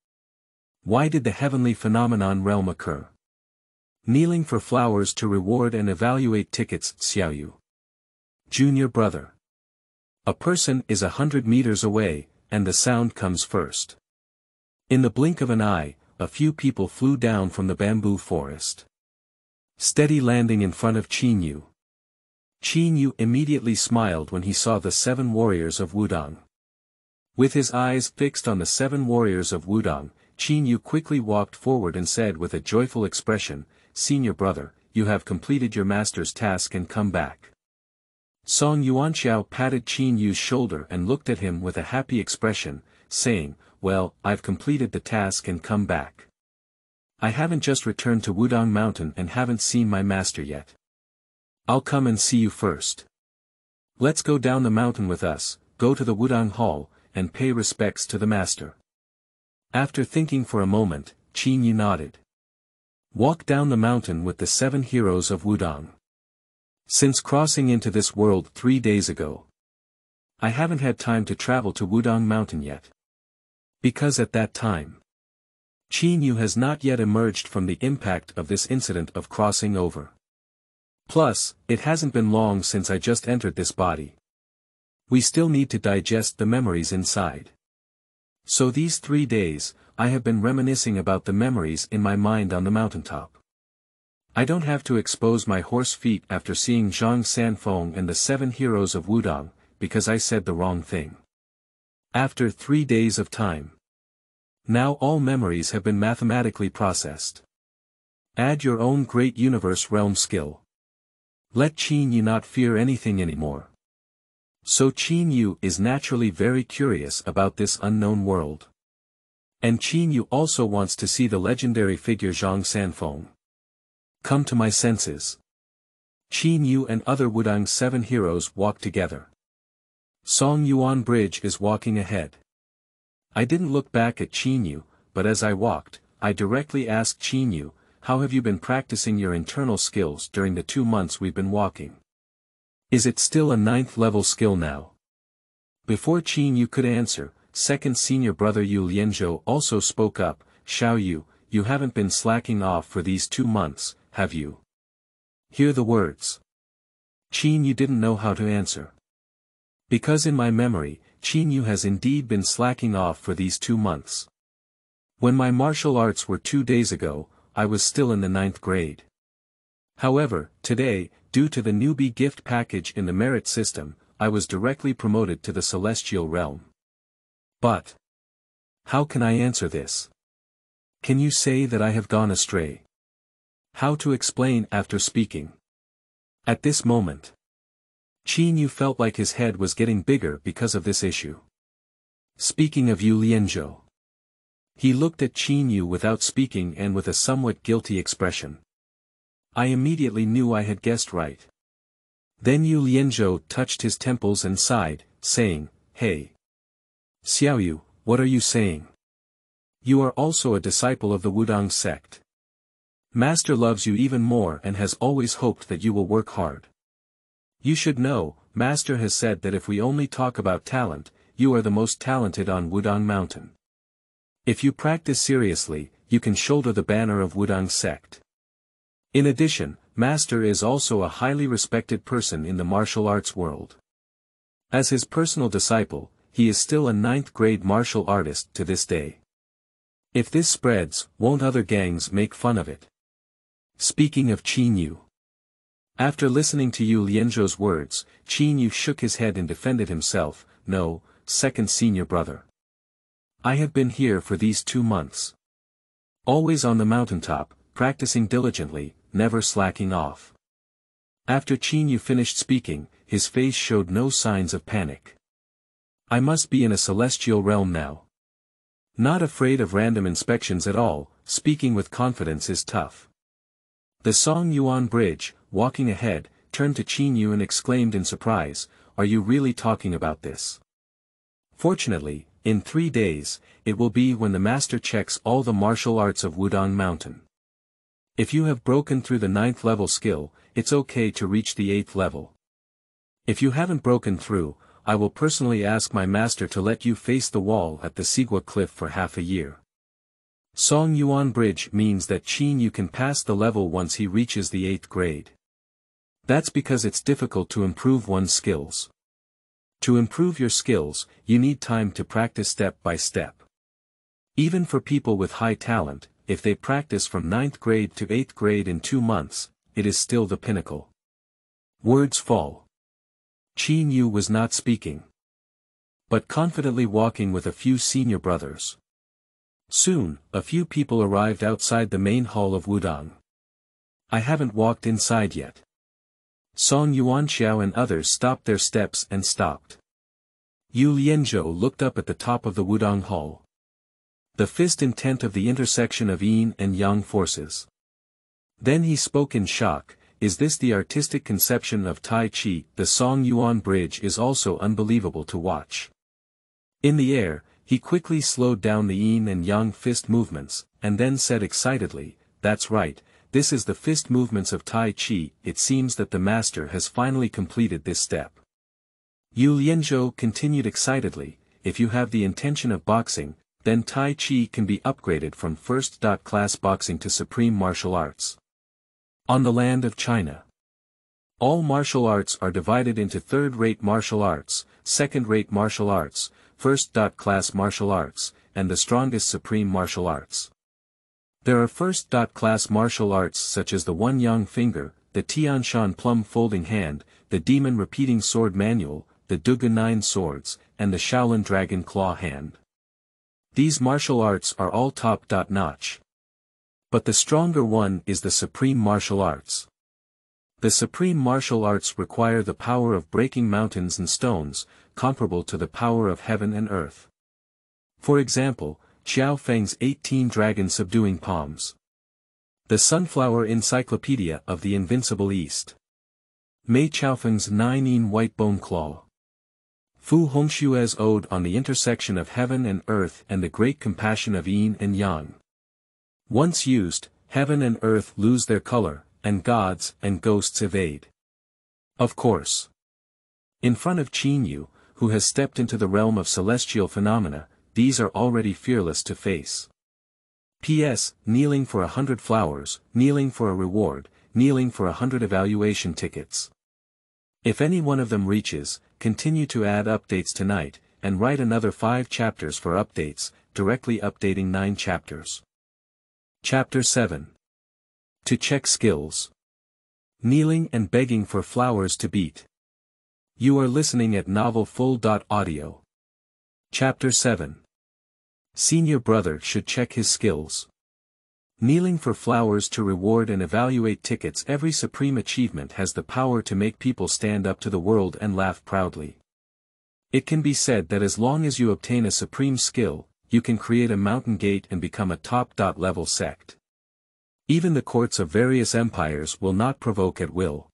Why did the heavenly phenomenon realm occur? Kneeling for flowers to reward and evaluate tickets. Xiaoyu. Junior brother. A person is 100 meters away, and the sound comes first. In the blink of an eye, a few people flew down from the bamboo forest, steady landing in front of Qin Yu. Qin Yu immediately smiled when he saw the 7 warriors of Wudang. With his eyes fixed on the 7 warriors of Wudang, Qin Yu quickly walked forward and said with a joyful expression, "Senior brother, you have completed your master's task and come back." Song Yuanxiao patted Qin Yu's shoulder and looked at him with a happy expression, saying, "Well, I've completed the task and come back. I haven't just returned to Wudang Mountain and haven't seen my master yet. I'll come and see you first. Let's go down the mountain with us, go to the Wudang Hall, and pay respects to the master." After thinking for a moment, Qin Yu nodded. Walk down the mountain with the 7 heroes of Wudang. Since crossing into this world 3 days ago, I haven't had time to travel to Wudang Mountain yet. Because at that time, Qin Yu has not yet emerged from the impact of this incident of crossing over. Plus, it hasn't been long since I just entered this body. We still need to digest the memories inside. So these 3 days, I have been reminiscing about the memories in my mind on the mountaintop. I don't have to expose my horse feet after seeing Zhang Sanfeng and the 7 heroes of Wudang, because I said the wrong thing. After 3 days of time. Now all memories have been mathematically processed. Add your own great universe realm skill. Let Qin Yu not fear anything anymore. So Qin Yu is naturally very curious about this unknown world. And Qin Yu also wants to see the legendary figure Zhang Sanfeng. Come to my senses. Qin Yu and other Wudang 7 heroes walk together. Song Yuan Bridge is walking ahead. I didn't look back at Qin Yu, but as I walked, I directly asked Qin Yu, "How have you been practicing your internal skills during the 2 months we've been walking? Is it still a 9th level skill now?" Before Qin Yu could answer, second senior brother Yu Lianzhou also spoke up, "Xiao Yu, you haven't been slacking off for these 2 months, have you?" Hear the words. Qin Yu didn't know how to answer. Because in my memory, Qin Yu has indeed been slacking off for these 2 months. When my martial arts were 2 days ago, I was still in the 9th grade. However, today, due to the newbie gift package in the merit system, I was directly promoted to the celestial realm. But how can I answer this? Can you say that I have gone astray? How to explain after speaking? At this moment, Qin Yu felt like his head was getting bigger because of this issue. Speaking of Yu Lianzhou. He looked at Qin Yu without speaking and with a somewhat guilty expression. I immediately knew I had guessed right. Then Yu Lianzhou touched his temples and sighed, saying, "Hey, Xiaoyu, what are you saying? You are also a disciple of the Wudang sect. Master loves you even more and has always hoped that you will work hard. You should know, Master has said that if we only talk about talent, you are the most talented on Wudang Mountain. If you practice seriously, you can shoulder the banner of Wudang sect. In addition, Master is also a highly respected person in the martial arts world. As his personal disciple, he is still a 9th grade martial artist to this day. If this spreads, won't other gangs make fun of it?" Speaking of Qin Yu. After listening to Yu Lianzhou's words, Qin Yu shook his head and defended himself. "No, second senior brother. I have been here for these 2 months. Always on the mountaintop, practicing diligently, never slacking off." After Qin Yu finished speaking, his face showed no signs of panic. "I must be in a celestial realm now. Not afraid of random inspections at all, speaking with confidence is tough." The Song Yuan Bridge, walking ahead, turned to Qin Yu and exclaimed in surprise, "Are you really talking about this? Fortunately, in 3 days, it will be when the master checks all the martial arts of Wudang Mountain. If you have broken through the 9th level skill, it's okay to reach the 8th level. If you haven't broken through, I will personally ask my master to let you face the wall at the Sigua Cliff for half a year." Song Yuan Bridge means that Qin Yu can pass the level once he reaches the 8th grade. That's because it's difficult to improve one's skills. To improve your skills, you need time to practice step by step. Even for people with high talent, if they practice from 9th grade to 8th grade in 2 months, it is still the pinnacle. Words fall. Qin Yu was not speaking, but confidently walking with a few senior brothers. Soon, a few people arrived outside the main hall of Wudang. "I haven't walked inside yet." Song Yuanxiao and others stopped their steps and stopped. Yu Lianzhou looked up at the top of the Wudang hall. The fist intent of the intersection of yin and yang forces. Then he spoke in shock, "Is this the artistic conception of Tai Chi?" The Song Yuan Bridge is also unbelievable to watch. In the air, he quickly slowed down the yin and yang fist movements, and then said excitedly, "That's right, this is the fist movements of Tai Chi." It seems that the master has finally completed this step. Yu Lianzhou continued excitedly, "If you have the intention of boxing, then Tai Chi can be upgraded from first-class boxing to supreme martial arts. On the land of China, all martial arts are divided into third-rate martial arts, second-rate martial arts, first-class martial arts, and the strongest supreme martial arts. There are first-class martial arts such as the One-Yang Finger, the Tianshan Plum Folding Hand, the Demon Repeating Sword Manual, the Dugu 9 Swords, and the Shaolin Dragon Claw Hand. These martial arts are all top-notch. But the stronger one is the supreme martial arts. The supreme martial arts require the power of breaking mountains and stones, comparable to the power of heaven and earth. For example, Xiao Feng's 18 dragon subduing palms. The Sunflower Encyclopedia of the Invincible East. Mei Chaofeng's 9 yin white bone claw. Fu Hongshue's ode on the intersection of heaven and earth and the great compassion of yin and yang. Once used, heaven and earth lose their color, and gods and ghosts evade. Of course. In front of Qin Yu, who has stepped into the realm of celestial phenomena, these are already fearless to face. P.S. Kneeling for 100 flowers, kneeling for a reward, kneeling for 100 evaluation tickets. If any one of them reaches, continue to add updates tonight, and write another 5 chapters for updates, directly updating 9 chapters. Chapter 7. To check skills. Kneeling and begging for flowers to beat. You are listening at Novel Full.audio. Chapter 7. Senior brother should check his skills. Kneeling for flowers to reward and evaluate tickets. Every supreme achievement has the power to make people stand up to the world and laugh proudly. It can be said that as long as you obtain a supreme skill, you can create a mountain gate and become a top-level sect. Even the courts of various empires will not provoke at will.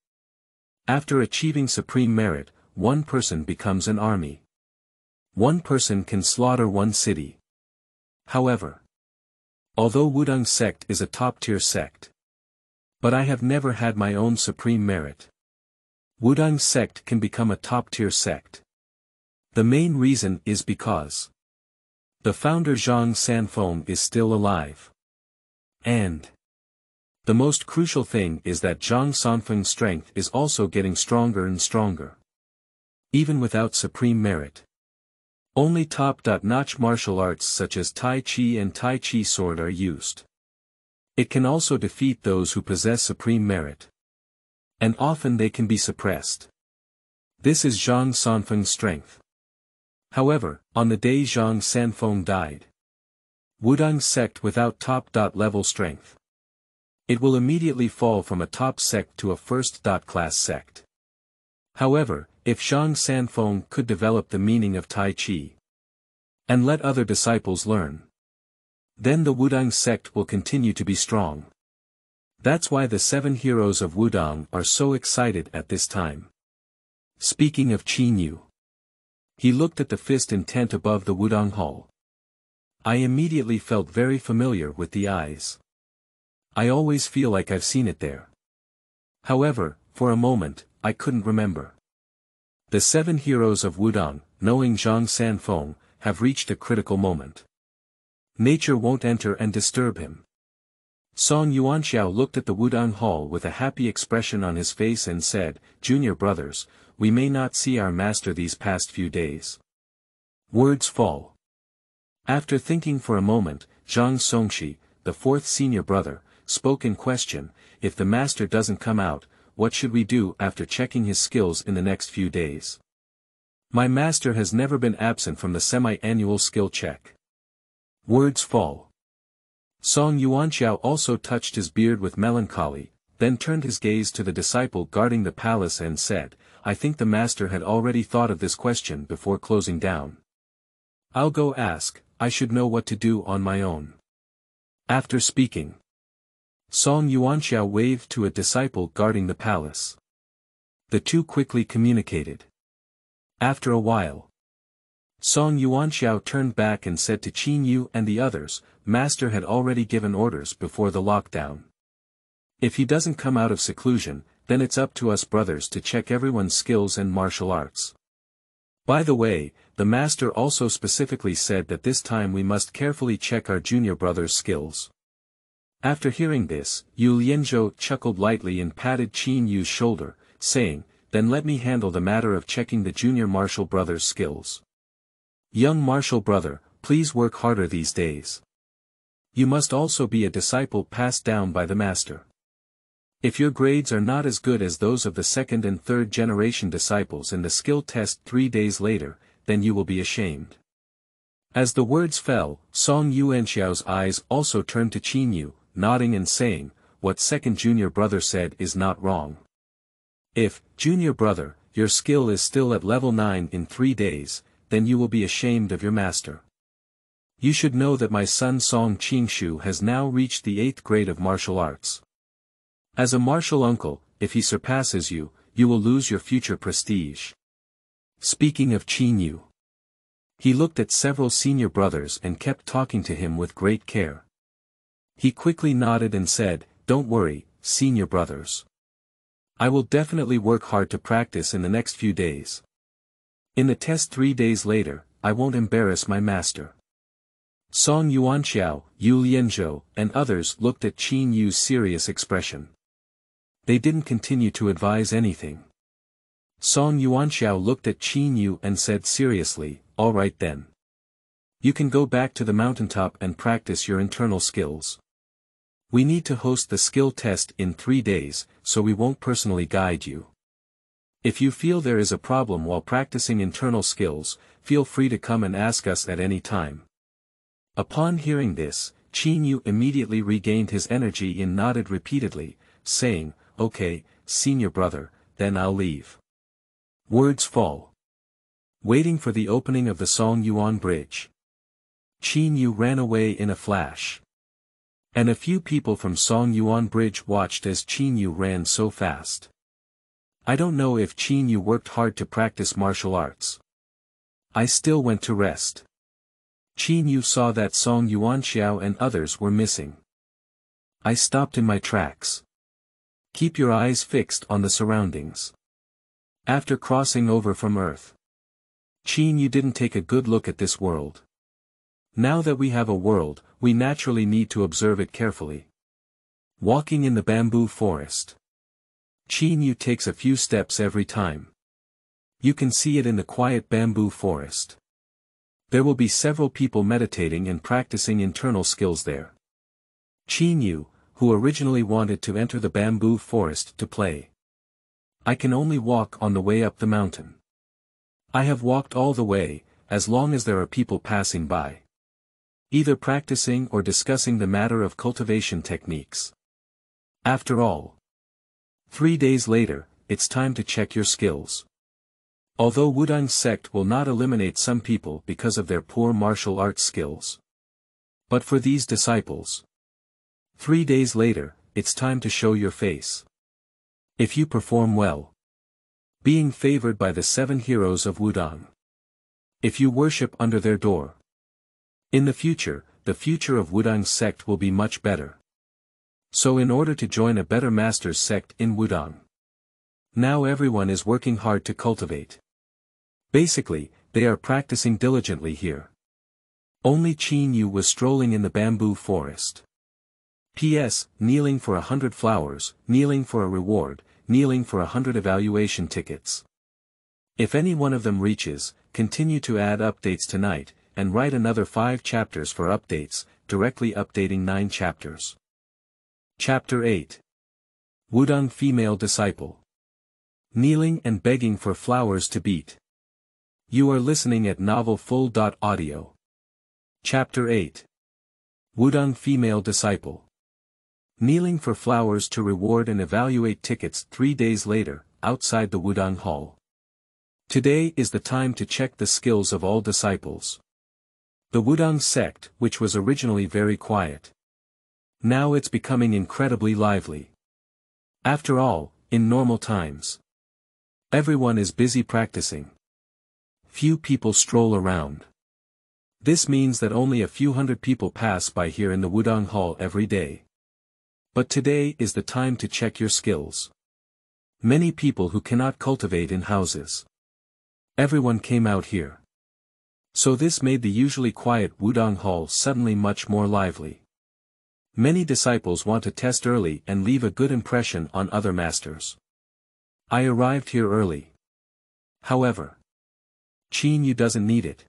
After achieving supreme merit, one person becomes an army. One person can slaughter one city. However, although Wudang sect is a top-tier sect, but I have never had my own supreme merit. Wudang sect can become a top-tier sect. The main reason is because the founder Zhang Sanfeng is still alive. And the most crucial thing is that Zhang Sanfeng's strength is also getting stronger and stronger. Even without supreme merit. Only top-notch martial arts such as Tai Chi and Tai Chi sword are used. It can also defeat those who possess supreme merit. And often they can be suppressed. This is Zhang Sanfeng's strength. However, on the day Zhang Sanfeng died, Wudang sect without top-level strength, it will immediately fall from a top sect to a first-class sect. However, if Zhang Sanfeng could develop the meaning of Tai Chi and let other disciples learn, then the Wudang sect will continue to be strong. That's why the 7 heroes of Wudang are so excited at this time. Speaking of Qin Yu, he looked at the fist in tent above the Wudang hall. I immediately felt very familiar with the eyes. I always feel like I've seen it there. However, for a moment, I couldn't remember. The 7 heroes of Wudang, knowing Zhang Sanfeng, have reached a critical moment. Nature won't enter and disturb him. Song Yuanxiao looked at the Wudang hall with a happy expression on his face and said, "Junior brothers, we may not see our master these past few days." Words fall. After thinking for a moment, Zhang Songshi, the 4th senior brother, spoke in question, "If the master doesn't come out, what should we do after checking his skills in the next few days? My master has never been absent from the semi-annual skill check." Words fall. Song Yuanxiao also touched his beard with melancholy, then turned his gaze to the disciple guarding the palace and said, "I think the master had already thought of this question before closing down. I'll go ask, I should know what to do on my own." After speaking, Song Yuanxiao waved to a disciple guarding the palace. The two quickly communicated. After a while, Song Yuanxiao turned back and said to Qin Yu and the others, "Master had already given orders before the lockdown. If he doesn't come out of seclusion, then it's up to us brothers to check everyone's skills and martial arts. By the way, the master also specifically said that this time we must carefully check our junior brother's skills." After hearing this, Yu Lianzhou chuckled lightly and patted Qin Yu's shoulder, saying, "Then let me handle the matter of checking the junior martial brother's skills. Young martial brother, please work harder these days. You must also be a disciple passed down by the master. If your grades are not as good as those of the 2nd and 3rd generation disciples in the skill test 3 days later, then you will be ashamed." As the words fell, Song Yuanxiao's eyes also turned to Qin Yu, nodding and saying, "What 2nd junior brother said is not wrong. If, junior brother, your skill is still at level 9 in 3 days, then you will be ashamed of your master. You should know that my son Song Qingshu has now reached the 8th grade of martial arts. As a martial uncle, if he surpasses you, you will lose your future prestige." Speaking of Qin Yu, he looked at several senior brothers and kept talking to him with great care. He quickly nodded and said, "Don't worry, senior brothers. I will definitely work hard to practice in the next few days. In the test 3 days later, I won't embarrass my master." Song Yuanxiao, Yu Lianzhou, and others looked at Qin Yu's serious expression. They didn't continue to advise anything. Song Yuanxiao looked at Qin Yu and said seriously, "All right then. You can go back to the mountaintop and practice your internal skills. We need to host the skill test in 3 days, so we won't personally guide you. If you feel there is a problem while practicing internal skills, feel free to come and ask us at any time. Upon hearing this, Qin Yu immediately regained his energy and nodded repeatedly, saying, "Okay, senior brother, then I'll leave." Words fall. Waiting for the opening of the Song Yuan Bridge, Qin Yu ran away in a flash. And a few people from Song Yuan Bridge watched as Qin Yu ran so fast. I don't know if Qin Yu worked hard to practice martial arts. I still went to rest. Qin Yu saw that Song Yuanxiao and others were missing. I stopped in my tracks. Keep your eyes fixed on the surroundings. After crossing over from Earth, Qin Yu didn't take a good look at this world. Now that we have a world, we naturally need to observe it carefully. Walking in the bamboo forest, Qin Yu takes a few steps every time. You can see it in the quiet bamboo forest. There will be several people meditating and practicing internal skills there. Qin Yu, who originally wanted to enter the bamboo forest to play. I can only walk on the way up the mountain. I have walked all the way, as long as there are people passing by, either practicing or discussing the matter of cultivation techniques. After all, 3 days later, it's time to check your skills. Although Wudang's sect will not eliminate some people because of their poor martial arts skills. But for these disciples, 3 days later, it's time to show your face. If you perform well, being favored by the 7 heroes of Wudang. If you worship under their door. In the future of Wudang's sect will be much better. So in order to join a better master's sect in Wudang, now everyone is working hard to cultivate. Basically, they are practicing diligently here. Only Qin Yu was strolling in the bamboo forest. P.S. Kneeling for 100 flowers, kneeling for a reward, kneeling for 100 evaluation tickets. If any one of them reaches, continue to add updates tonight, and write another 5 chapters for updates, directly updating 9 chapters. Chapter 8. Wudang Female Disciple. Kneeling and begging for flowers to beat. You are listening at novelfull.audio. Chapter 8. Wudang Female Disciple. Kneeling for flowers to reward and evaluate tickets 3 days later, outside the Wudang Hall. Today is the time to check the skills of all disciples. The Wudang sect, which was originally very quiet, now it's becoming incredibly lively. After all, in normal times, everyone is busy practicing. Few people stroll around. This means that only a few hundred people pass by here in the Wudang Hall every day. But today is the time to check your skills. Many people who cannot cultivate in houses. Everyone came out here. So this made the usually quiet Wudang Hall suddenly much more lively. Many disciples want to test early and leave a good impression on other masters. I arrived here early. However, Qin Yu doesn't need it.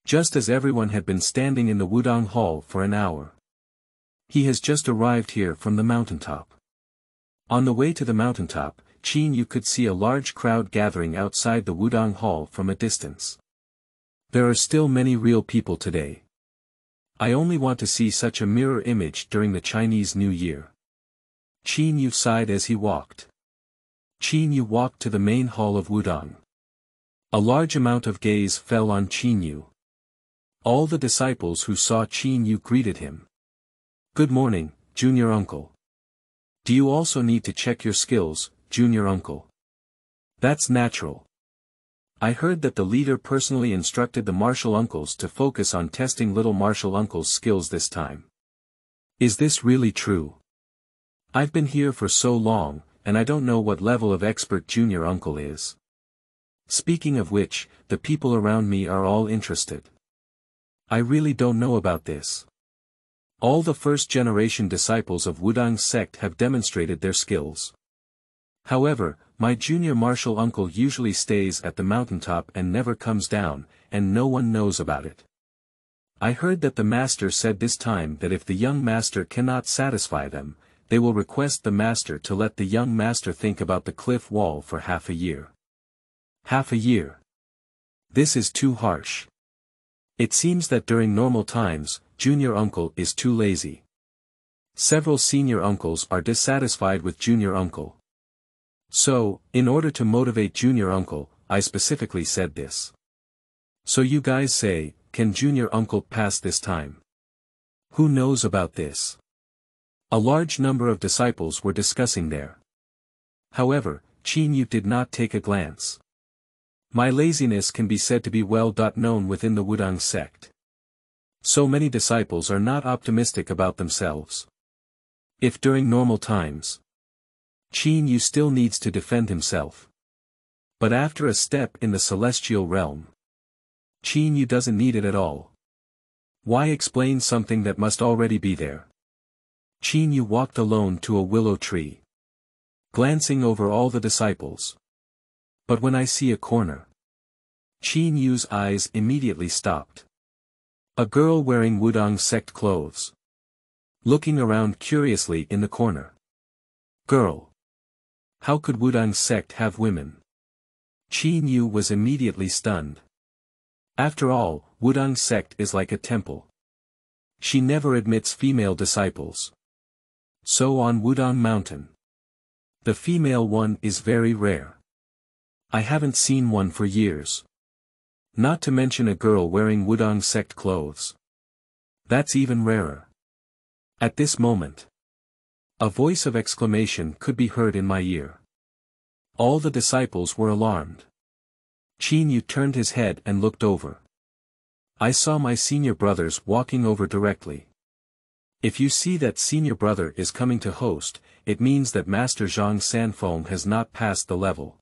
Just as everyone had been standing in the Wudang Hall for an hour. He has just arrived here from the mountaintop. On the way to the mountaintop, Qin Yu could see a large crowd gathering outside the Wudang Hall from a distance. There are still many real people today. I only want to see such a mirror image during the Chinese New Year. Qin Yu sighed as he walked. Qin Yu walked to the main hall of Wudang. A large amount of gaze fell on Qin Yu. All the disciples who saw Qin Yu greeted him. Good morning, Junior Uncle. Do you also need to check your skills, Junior Uncle? That's natural. I heard that the leader personally instructed the martial uncles to focus on testing little martial uncles' skills this time. Is this really true? I've been here for so long, and I don't know what level of expert Junior Uncle is. Speaking of which, the people around me are all interested. I really don't know about this. All the first-generation disciples of Wudang's sect have demonstrated their skills. However, my junior martial uncle usually stays at the mountaintop and never comes down, and no one knows about it. I heard that the master said this time that if the young master cannot satisfy them, they will request the master to let the young master think about the cliff wall for half a year. Half a year. This is too harsh. It seems that during normal times, junior uncle is too lazy. Several senior uncles are dissatisfied with junior uncle. So, in order to motivate junior uncle, I specifically said this. So you guys say, can junior uncle pass this time? Who knows about this? A large number of disciples were discussing there. However, Qin Yu did not take a glance. My laziness can be said to be well known within the Wudang sect. So many disciples are not optimistic about themselves. If during normal times, Qin Yu still needs to defend himself. But after a step in the celestial realm, Qin Yu doesn't need it at all. Why explain something that must already be there? Qin Yu walked alone to a willow tree, glancing over all the disciples. But when I see a corner, Qin Yu's eyes immediately stopped. A girl wearing Wudang sect clothes, looking around curiously in the corner. Girl. How could Wudang sect have women? Qin Yu was immediately stunned. After all, Wudang sect is like a temple. She never admits female disciples. So on Wudang Mountain, the female one is very rare. I haven't seen one for years. Not to mention a girl wearing Wudang sect clothes. That's even rarer. At this moment, a voice of exclamation could be heard in my ear. All the disciples were alarmed. Qin Yu turned his head and looked over. I saw my senior brothers walking over directly. If you see that senior brother is coming to host, it means that Master Zhang Sanfeng has not passed the level.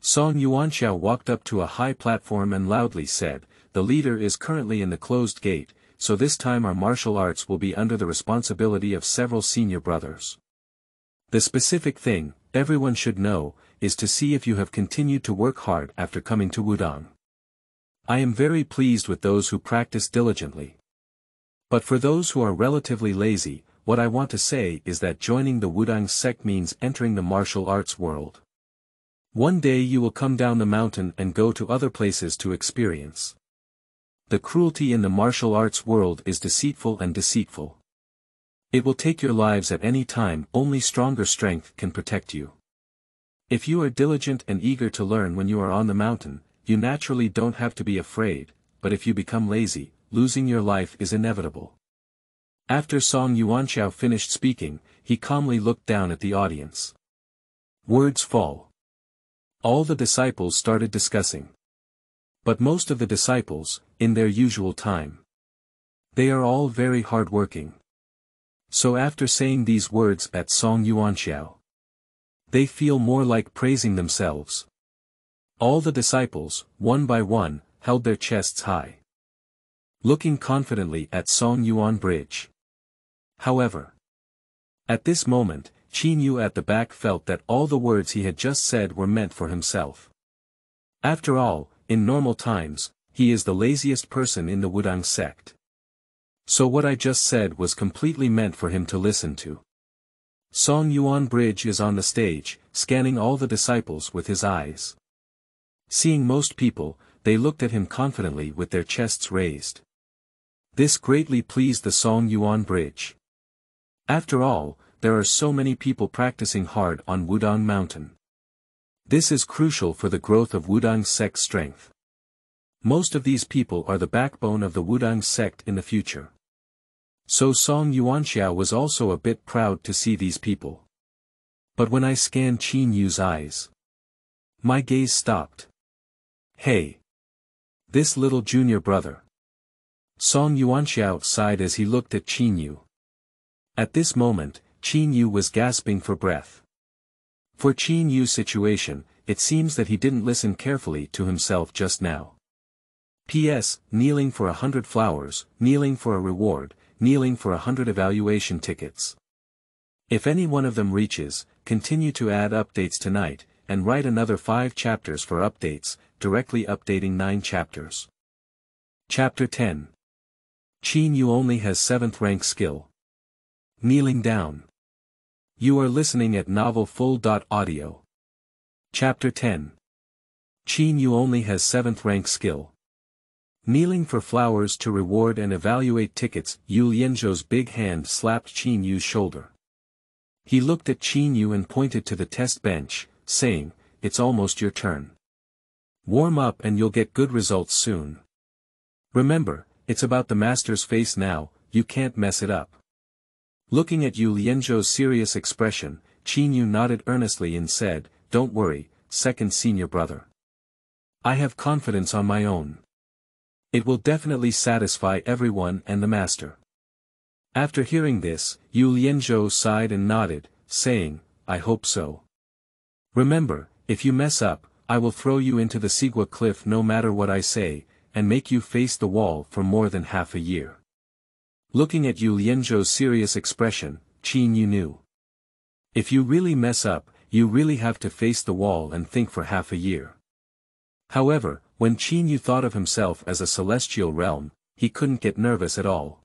Song Yuanxiao walked up to a high platform and loudly said, the leader is currently in the closed gate, so this time our martial arts will be under the responsibility of several senior brothers. The specific thing, everyone should know, is to see if you have continued to work hard after coming to Wudang. I am very pleased with those who practice diligently. But for those who are relatively lazy, what I want to say is that joining the Wudang sect means entering the martial arts world. One day you will come down the mountain and go to other places to experience. The cruelty in the martial arts world is deceitful and deceitful. It will take your lives at any time, only stronger strength can protect you. If you are diligent and eager to learn when you are on the mountain, you naturally don't have to be afraid, but if you become lazy, losing your life is inevitable. After Song Yuanxiao finished speaking, he calmly looked down at the audience. Words fall. All the disciples started discussing. But most of the disciples, in their usual time, they are all very hard-working. So after saying these words at Song Yuanxiao, they feel more like praising themselves. All the disciples, one by one, held their chests high, looking confidently at Song Yuan Bridge. However, at this moment, Qin Yu at the back felt that all the words he had just said were meant for himself. After all, in normal times, he is the laziest person in the Wudang sect. So what I just said was completely meant for him to listen to. Song Yuan Bridge is on the stage, scanning all the disciples with his eyes. Seeing most people, they looked at him confidently with their chests raised. This greatly pleased the Song Yuan Bridge. After all, there are so many people practicing hard on Wudang Mountain. This is crucial for the growth of Wudang sect strength. Most of these people are the backbone of the Wudang sect in the future. So Song Yuanxiao was also a bit proud to see these people. But when I scanned Qin Yu's eyes, my gaze stopped. Hey! This little junior brother. Song Yuanxiao sighed as he looked at Qin Yu. At this moment, Qin Yu was gasping for breath. For Qin Yu's situation, it seems that he didn't listen carefully to himself just now. P.S. Kneeling for 100 flowers, kneeling for a reward, kneeling for 100 evaluation tickets. If any one of them reaches, continue to add updates tonight, and write another 5 chapters for updates, directly updating 9 chapters. Chapter 10. Qin Yu only has 7th rank skill. Kneeling down. You are listening at Novel Full.audio. Chapter 10. Qin Yu only has 7th rank skill. Kneeling for flowers to reward and evaluate tickets. Yu Lianzhou's big hand slapped Qin Yu's shoulder. He looked at Qin Yu and pointed to the test bench, saying, "It's almost your turn. Warm up and you'll get good results soon. Remember, it's about the master's face now, you can't mess it up." Looking at Yu Lianzhou's serious expression, Qin Yu nodded earnestly and said, "Don't worry, second senior brother. I have confidence on my own. It will definitely satisfy everyone and the master." After hearing this, Yu Lianzhou sighed and nodded, saying, "I hope so. Remember, if you mess up, I will throw you into the Sigua cliff no matter what I say, and make you face the wall for more than half a year." Looking at Yu Lianzhou's serious expression, Qin Yu knew. If you really mess up, you really have to face the wall and think for half a year. However, when Qin Yu thought of himself as a celestial realm, he couldn't get nervous at all.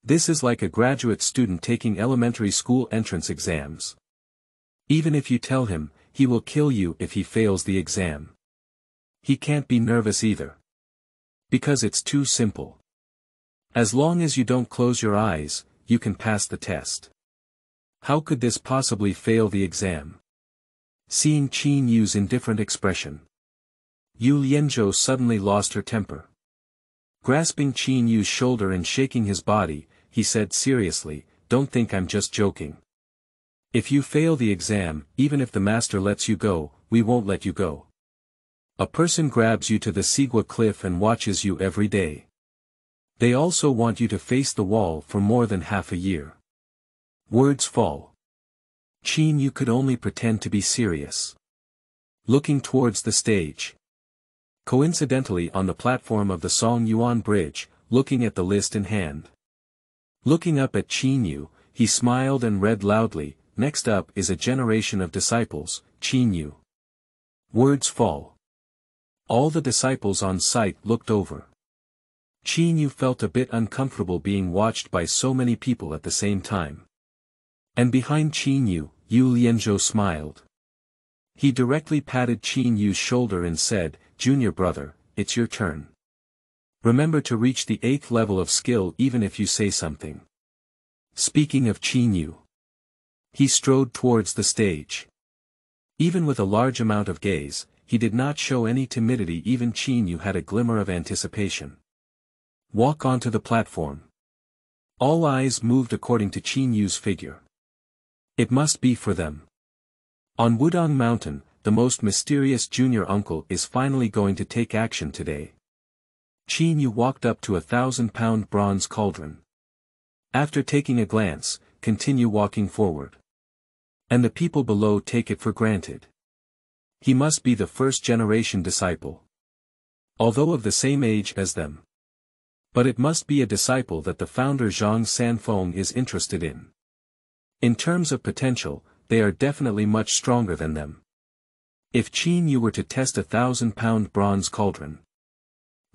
This is like a graduate student taking elementary school entrance exams. Even if you tell him, he will kill you if he fails the exam. He can't be nervous either. Because it's too simple. As long as you don't close your eyes, you can pass the test. How could this possibly fail the exam? Seeing Qin Yu's indifferent expression, Yu Lianzhou suddenly lost her temper. Grasping Qin Yu's shoulder and shaking his body, he said seriously, "Don't think I'm just joking. If you fail the exam, even if the master lets you go, we won't let you go. A person grabs you to the Sigua cliff and watches you every day. They also want you to face the wall for more than half a year." Words fall. Qin Yu could only pretend to be serious. Looking towards the stage. Coincidentally on the platform of the Song Yuan Bridge, looking at the list in hand. Looking up at Qin Yu, he smiled and read loudly, "Next up is a generation of disciples, Qin Yu." Words fall. All the disciples on site looked over. Qin Yu felt a bit uncomfortable being watched by so many people at the same time. And behind Qin Yu, Yu Lianzhou smiled. He directly patted Qin Yu's shoulder and said, "Junior brother, it's your turn. Remember to reach the 8th level of skill even if you say something." Speaking of Qin Yu, he strode towards the stage. Even with a large amount of gaze, he did not show any timidity. Even Qin Yu had a glimmer of anticipation. Walk onto the platform. All eyes moved according to Qin Yu's figure. It must be for them. On Wudang Mountain, the most mysterious junior uncle is finally going to take action today. Qin Yu walked up to a 1,000-pound bronze cauldron. After taking a glance, continue walking forward. And the people below take it for granted. He must be the first-generation disciple. Although of the same age as them. But it must be a disciple that the founder Zhang Sanfeng is interested in. In terms of potential, they are definitely much stronger than them. If Qin Yu were to test a 1,000-pound bronze cauldron,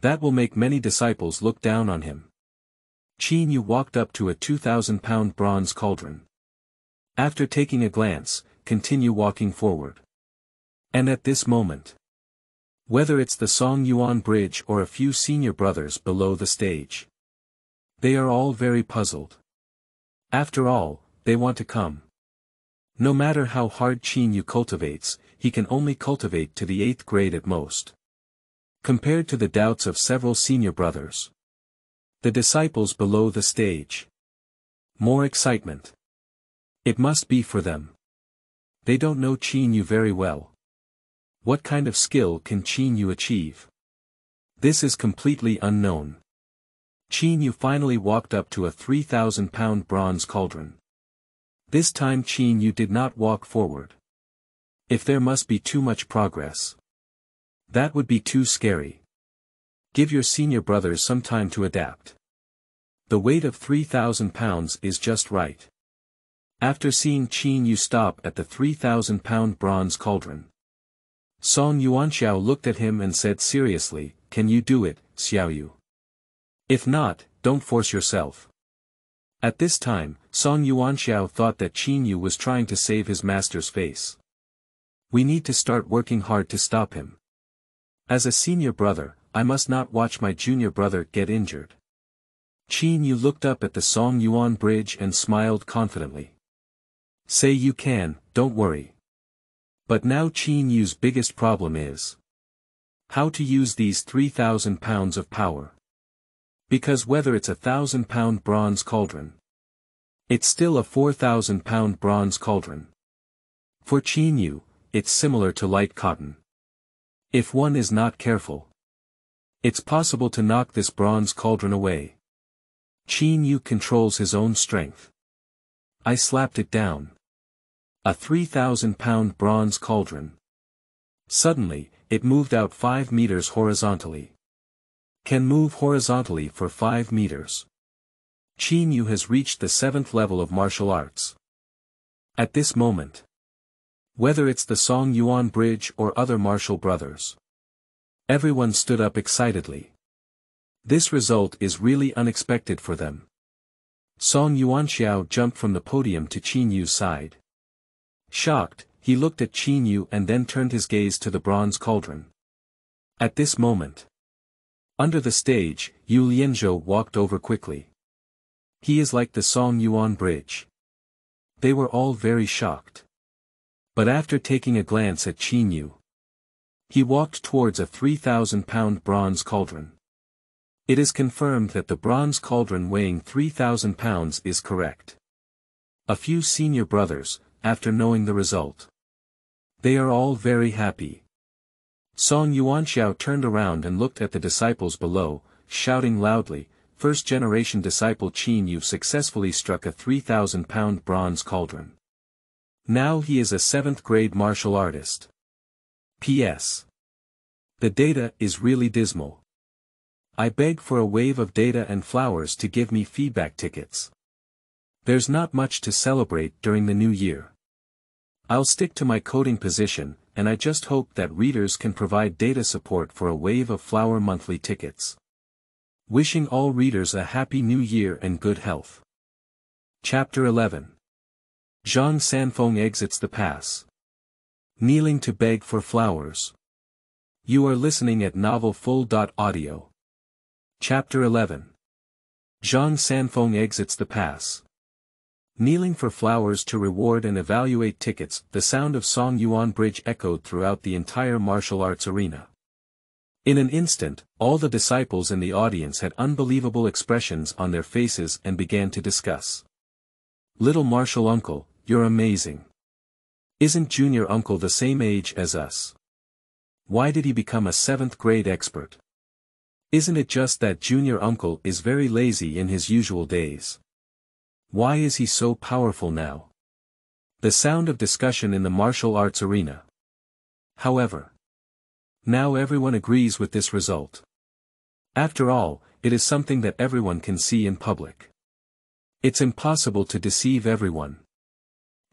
that will make many disciples look down on him. Qin Yu walked up to a 2,000-pound bronze cauldron. After taking a glance, continue walking forward. And at this moment, whether it's the Song Yuan Bridge or a few senior brothers below the stage, they are all very puzzled. After all, they want to come. No matter how hard Qin Yu cultivates, he can only cultivate to the 8th grade at most. Compared to the doubts of several senior brothers, the disciples below the stage, more excitement. It must be for them. They don't know Qin Yu very well. What kind of skill can Qin Yu achieve? This is completely unknown. Qin Yu finally walked up to a 3,000-pound bronze cauldron. This time Qin Yu did not walk forward. If there must be too much progress, that would be too scary. Give your senior brothers some time to adapt. The weight of 3,000 pounds is just right. After seeing Qin Yu stop at the 3,000-pound bronze cauldron, Song Yuanxiao looked at him and said seriously, "Can you do it, Xiaoyu? If not, don't force yourself. At this time, Song Yuanxiao thought that Qin Yu was trying to save his master's face. We need to start working hard to stop him. As a senior brother, I must not watch my junior brother get injured. Qin Yu looked up at the Song Yuan bridge and smiled confidently. Say you can, don't worry. But now Qin Yu's biggest problem is how to use these 3,000 pounds of power. Because whether it's a 1,000-pound bronze cauldron, it's still a 4,000-pound bronze cauldron. For Qin Yu, it's similar to light cotton. If one is not careful, it's possible to knock this bronze cauldron away. Qin Yu controls his own strength. I slapped it down. A 3,000-pound bronze cauldron. Suddenly, it moved out 5 meters horizontally. Can move horizontally for 5 meters. Qin Yu has reached the 7th level of martial arts. At this moment, whether it's the Song Yuan Bridge or other martial brothers, everyone stood up excitedly. This result is really unexpected for them. Song Yuanxiao jumped from the podium to Qin Yu's side. Shocked, he looked at Qin Yu and then turned his gaze to the bronze cauldron. At this moment, under the stage, Yu Lianzhou walked over quickly. He is like the Song Yuan Bridge. They were all very shocked. But after taking a glance at Qin Yu, he walked towards a 3,000-pound bronze cauldron. It is confirmed that the bronze cauldron weighing 3,000 pounds is correct. A few senior brothers, after knowing the result, they are all very happy. Song Yuanxiao turned around and looked at the disciples below, shouting loudly, first-generation disciple Qin Yu successfully struck a 3,000-pound bronze cauldron. Now he is a 7th-grade martial artist. P.S. The data is really dismal. I beg for a wave of data and flowers to give me feedback tickets. There's not much to celebrate during the new year. I'll stick to my coding position, and I just hope that readers can provide data support for a wave of flower monthly tickets. Wishing all readers a happy new year and good health. Chapter 11. Zhang Sanfeng exits the pass. Kneeling to beg for flowers. You are listening at novelfull.audio. Chapter 11. Zhang Sanfeng exits the pass. Kneeling for flowers to reward and evaluate tickets, the sound of Song Yuan Bridge echoed throughout the entire martial arts arena. In an instant, all the disciples in the audience had unbelievable expressions on their faces and began to discuss. Little martial uncle, you're amazing. Isn't Junior Uncle the same age as us? Why did he become a 7th-grade expert? Isn't it just that Junior Uncle is very lazy in his usual days? Why is he so powerful now? The sound of discussion in the martial arts arena. However, now everyone agrees with this result. After all, it is something that everyone can see in public. It's impossible to deceive everyone.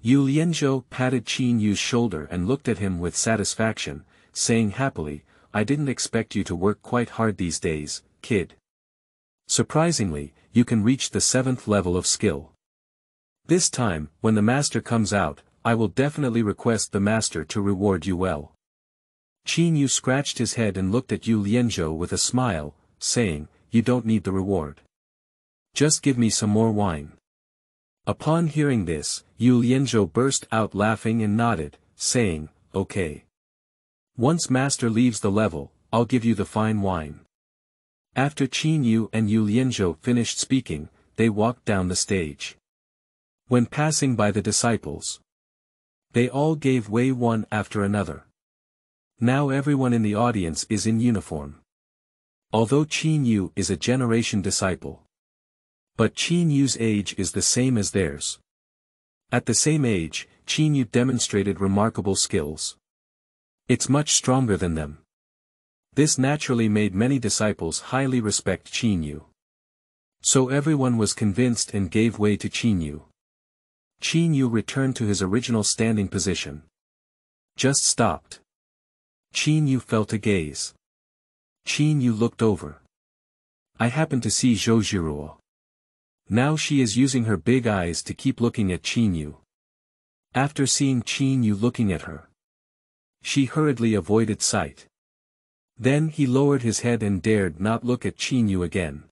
Yu Lianzhou patted Qin Yu's shoulder and looked at him with satisfaction, saying happily, I didn't expect you to work quite hard these days, kid. Surprisingly, you can reach the 7th level of skill. This time, when the master comes out, I will definitely request the master to reward you well. Qin Yu scratched his head and looked at Yu Lianzhou with a smile, saying, you don't need the reward. Just give me some more wine. Upon hearing this, Yu Lianzhou burst out laughing and nodded, saying, okay. Once master leaves the level, I'll give you the fine wine. After Qin Yu and Yu Lianzhou finished speaking, they walked down the stage. When passing by the disciples, they all gave way one after another. Now everyone in the audience is in uniform. Although Qin Yu is a generation disciple, but Qin Yu's age is the same as theirs. At the same age, Qin Yu demonstrated remarkable skills. It's much stronger than them. This naturally made many disciples highly respect Qin Yu. So everyone was convinced and gave way to Qin Yu. Qin Yu returned to his original standing position. Just stopped. Qin Yu felt a gaze. Qin Yu looked over. I happened to see Zhou Jiruo. Now she is using her big eyes to keep looking at Qin Yu. After seeing Qin Yu looking at her, she hurriedly avoided sight. Then he lowered his head and dared not look at Qin Yu again.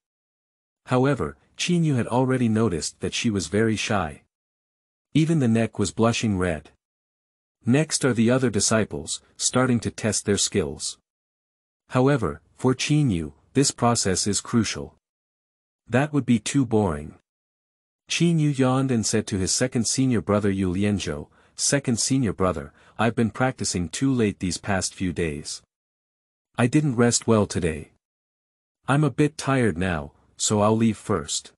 However, Qin Yu had already noticed that she was very shy. Even the neck was blushing red. Next are the other disciples, starting to test their skills. However, for Qin Yu, this process is crucial. That would be too boring. Qin Yu yawned and said to his second senior brother Yu Lianzhou, "Second senior brother, I've been practicing too late these past few days. I didn't rest well today. I'm a bit tired now, so I'll leave first."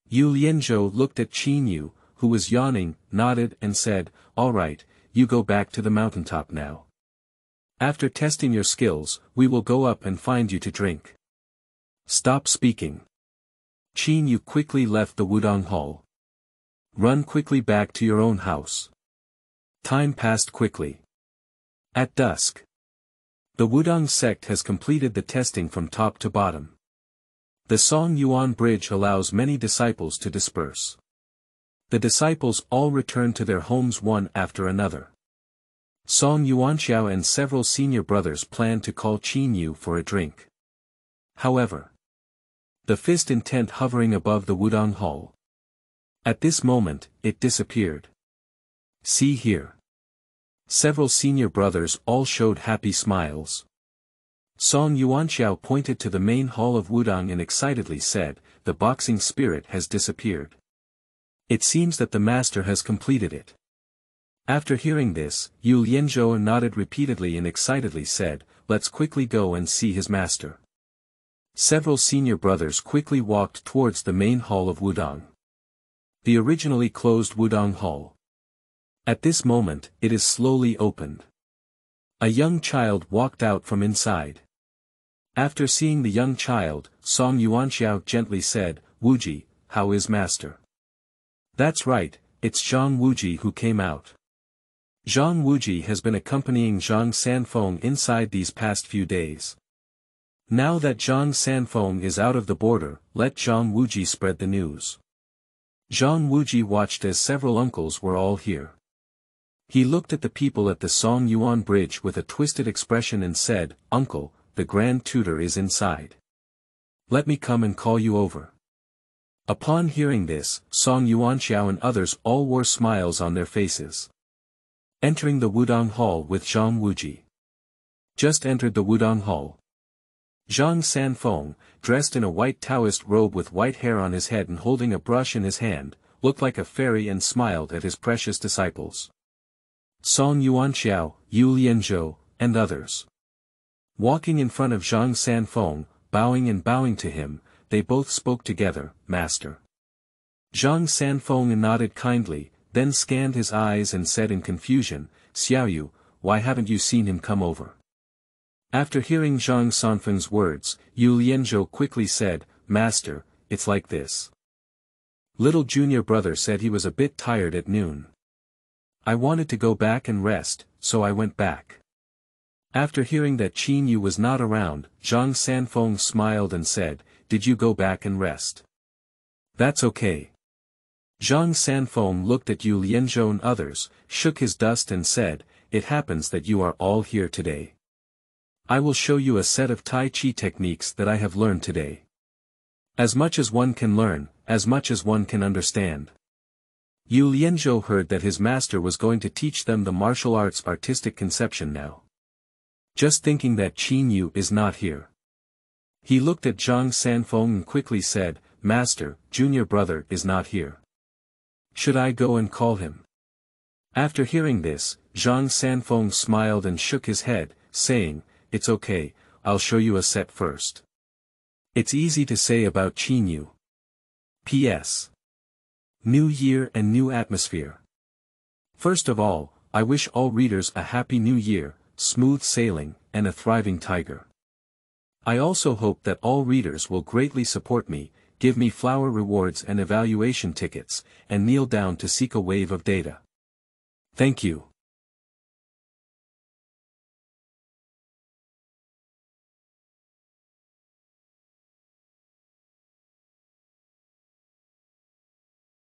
Yu Lianzhou looked at Qin Yu, who was yawning, nodded and said, "All right, you go back to the mountaintop now. After testing your skills, we will go up and find you to drink." "Stop speaking." Qin Yu quickly left the Wudang Hall. "Run quickly back to your own house." Time passed quickly. At dusk, the Wudang sect has completed the testing from top to bottom. The Song Yuan Bridge allows many disciples to disperse. The disciples all return to their homes one after another. Song Yuanxiao and several senior brothers plan to call Qin Yu for a drink. However, the fist intent hovering above the Wudang Hall. At this moment, it disappeared. See here. Several senior brothers all showed happy smiles. Song Yuanxiao pointed to the main hall of Wudang and excitedly said, "The boxing spirit has disappeared. It seems that the master has completed it." After hearing this, Yu Lianzhou nodded repeatedly and excitedly said, "Let's quickly go and see his master." Several senior brothers quickly walked towards the main hall of Wudang. The originally closed Wudang Hall. At this moment, it is slowly opened. A young child walked out from inside. After seeing the young child, Song Yuanxiao gently said, "Wuji, how is master?" "That's right, it's Zhang Wuji who came out." Zhang Wuji has been accompanying Zhang Sanfeng inside these past few days. Now that Zhang Sanfeng is out of the border, let Zhang Wuji spread the news. Zhang Wuji watched as several uncles were all here. He looked at the people at the Song Yuan Bridge with a twisted expression and said, "Uncle, the Grand Tutor is inside. Let me come and call you over." Upon hearing this, Song Yuanxiao and others all wore smiles on their faces. Entering the Wudang Hall with Zhang Wuji. Just entered the Wudang Hall. Zhang Sanfeng, dressed in a white Taoist robe with white hair on his head and holding a brush in his hand, looked like a fairy and smiled at his precious disciples. Song Yuanxiao, Yu Lianzhou, and others. Walking in front of Zhang Sanfeng, bowing to him, they both spoke together, "Master." Zhang Sanfeng nodded kindly, then scanned his eyes and said in confusion, "Xiaoyu, why haven't you seen him come over?" After hearing Zhang Sanfeng's words, Yu Lianzhou quickly said, "Master, it's like this. Little junior brother said he was a bit tired at noon. I wanted to go back and rest, so I went back." After hearing that Qin Yu was not around, Zhang Sanfeng smiled and said, "Did you go back and rest?" "That's okay." Zhang Sanfeng looked at Yu Lianzhou and others, shook his dust and said, "It happens that you are all here today. I will show you a set of Tai Chi techniques that I have learned today. As much as one can learn, as much as one can understand." Yu Lianzhou heard that his master was going to teach them the martial arts artistic conception now. Just thinking that Qin Yu is not here. He looked at Zhang Sanfeng and quickly said, "Master, junior brother is not here. Should I go and call him?" After hearing this, Zhang Sanfeng smiled and shook his head, saying, "It's okay, I'll show you a set first. It's easy to say about Qin Yu. P.S. New Year and new atmosphere. First of all, I wish all readers a happy new year, smooth sailing, and a thriving tiger. I also hope that all readers will greatly support me, give me flower rewards and evaluation tickets, and kneel down to seek a wave of data. Thank you."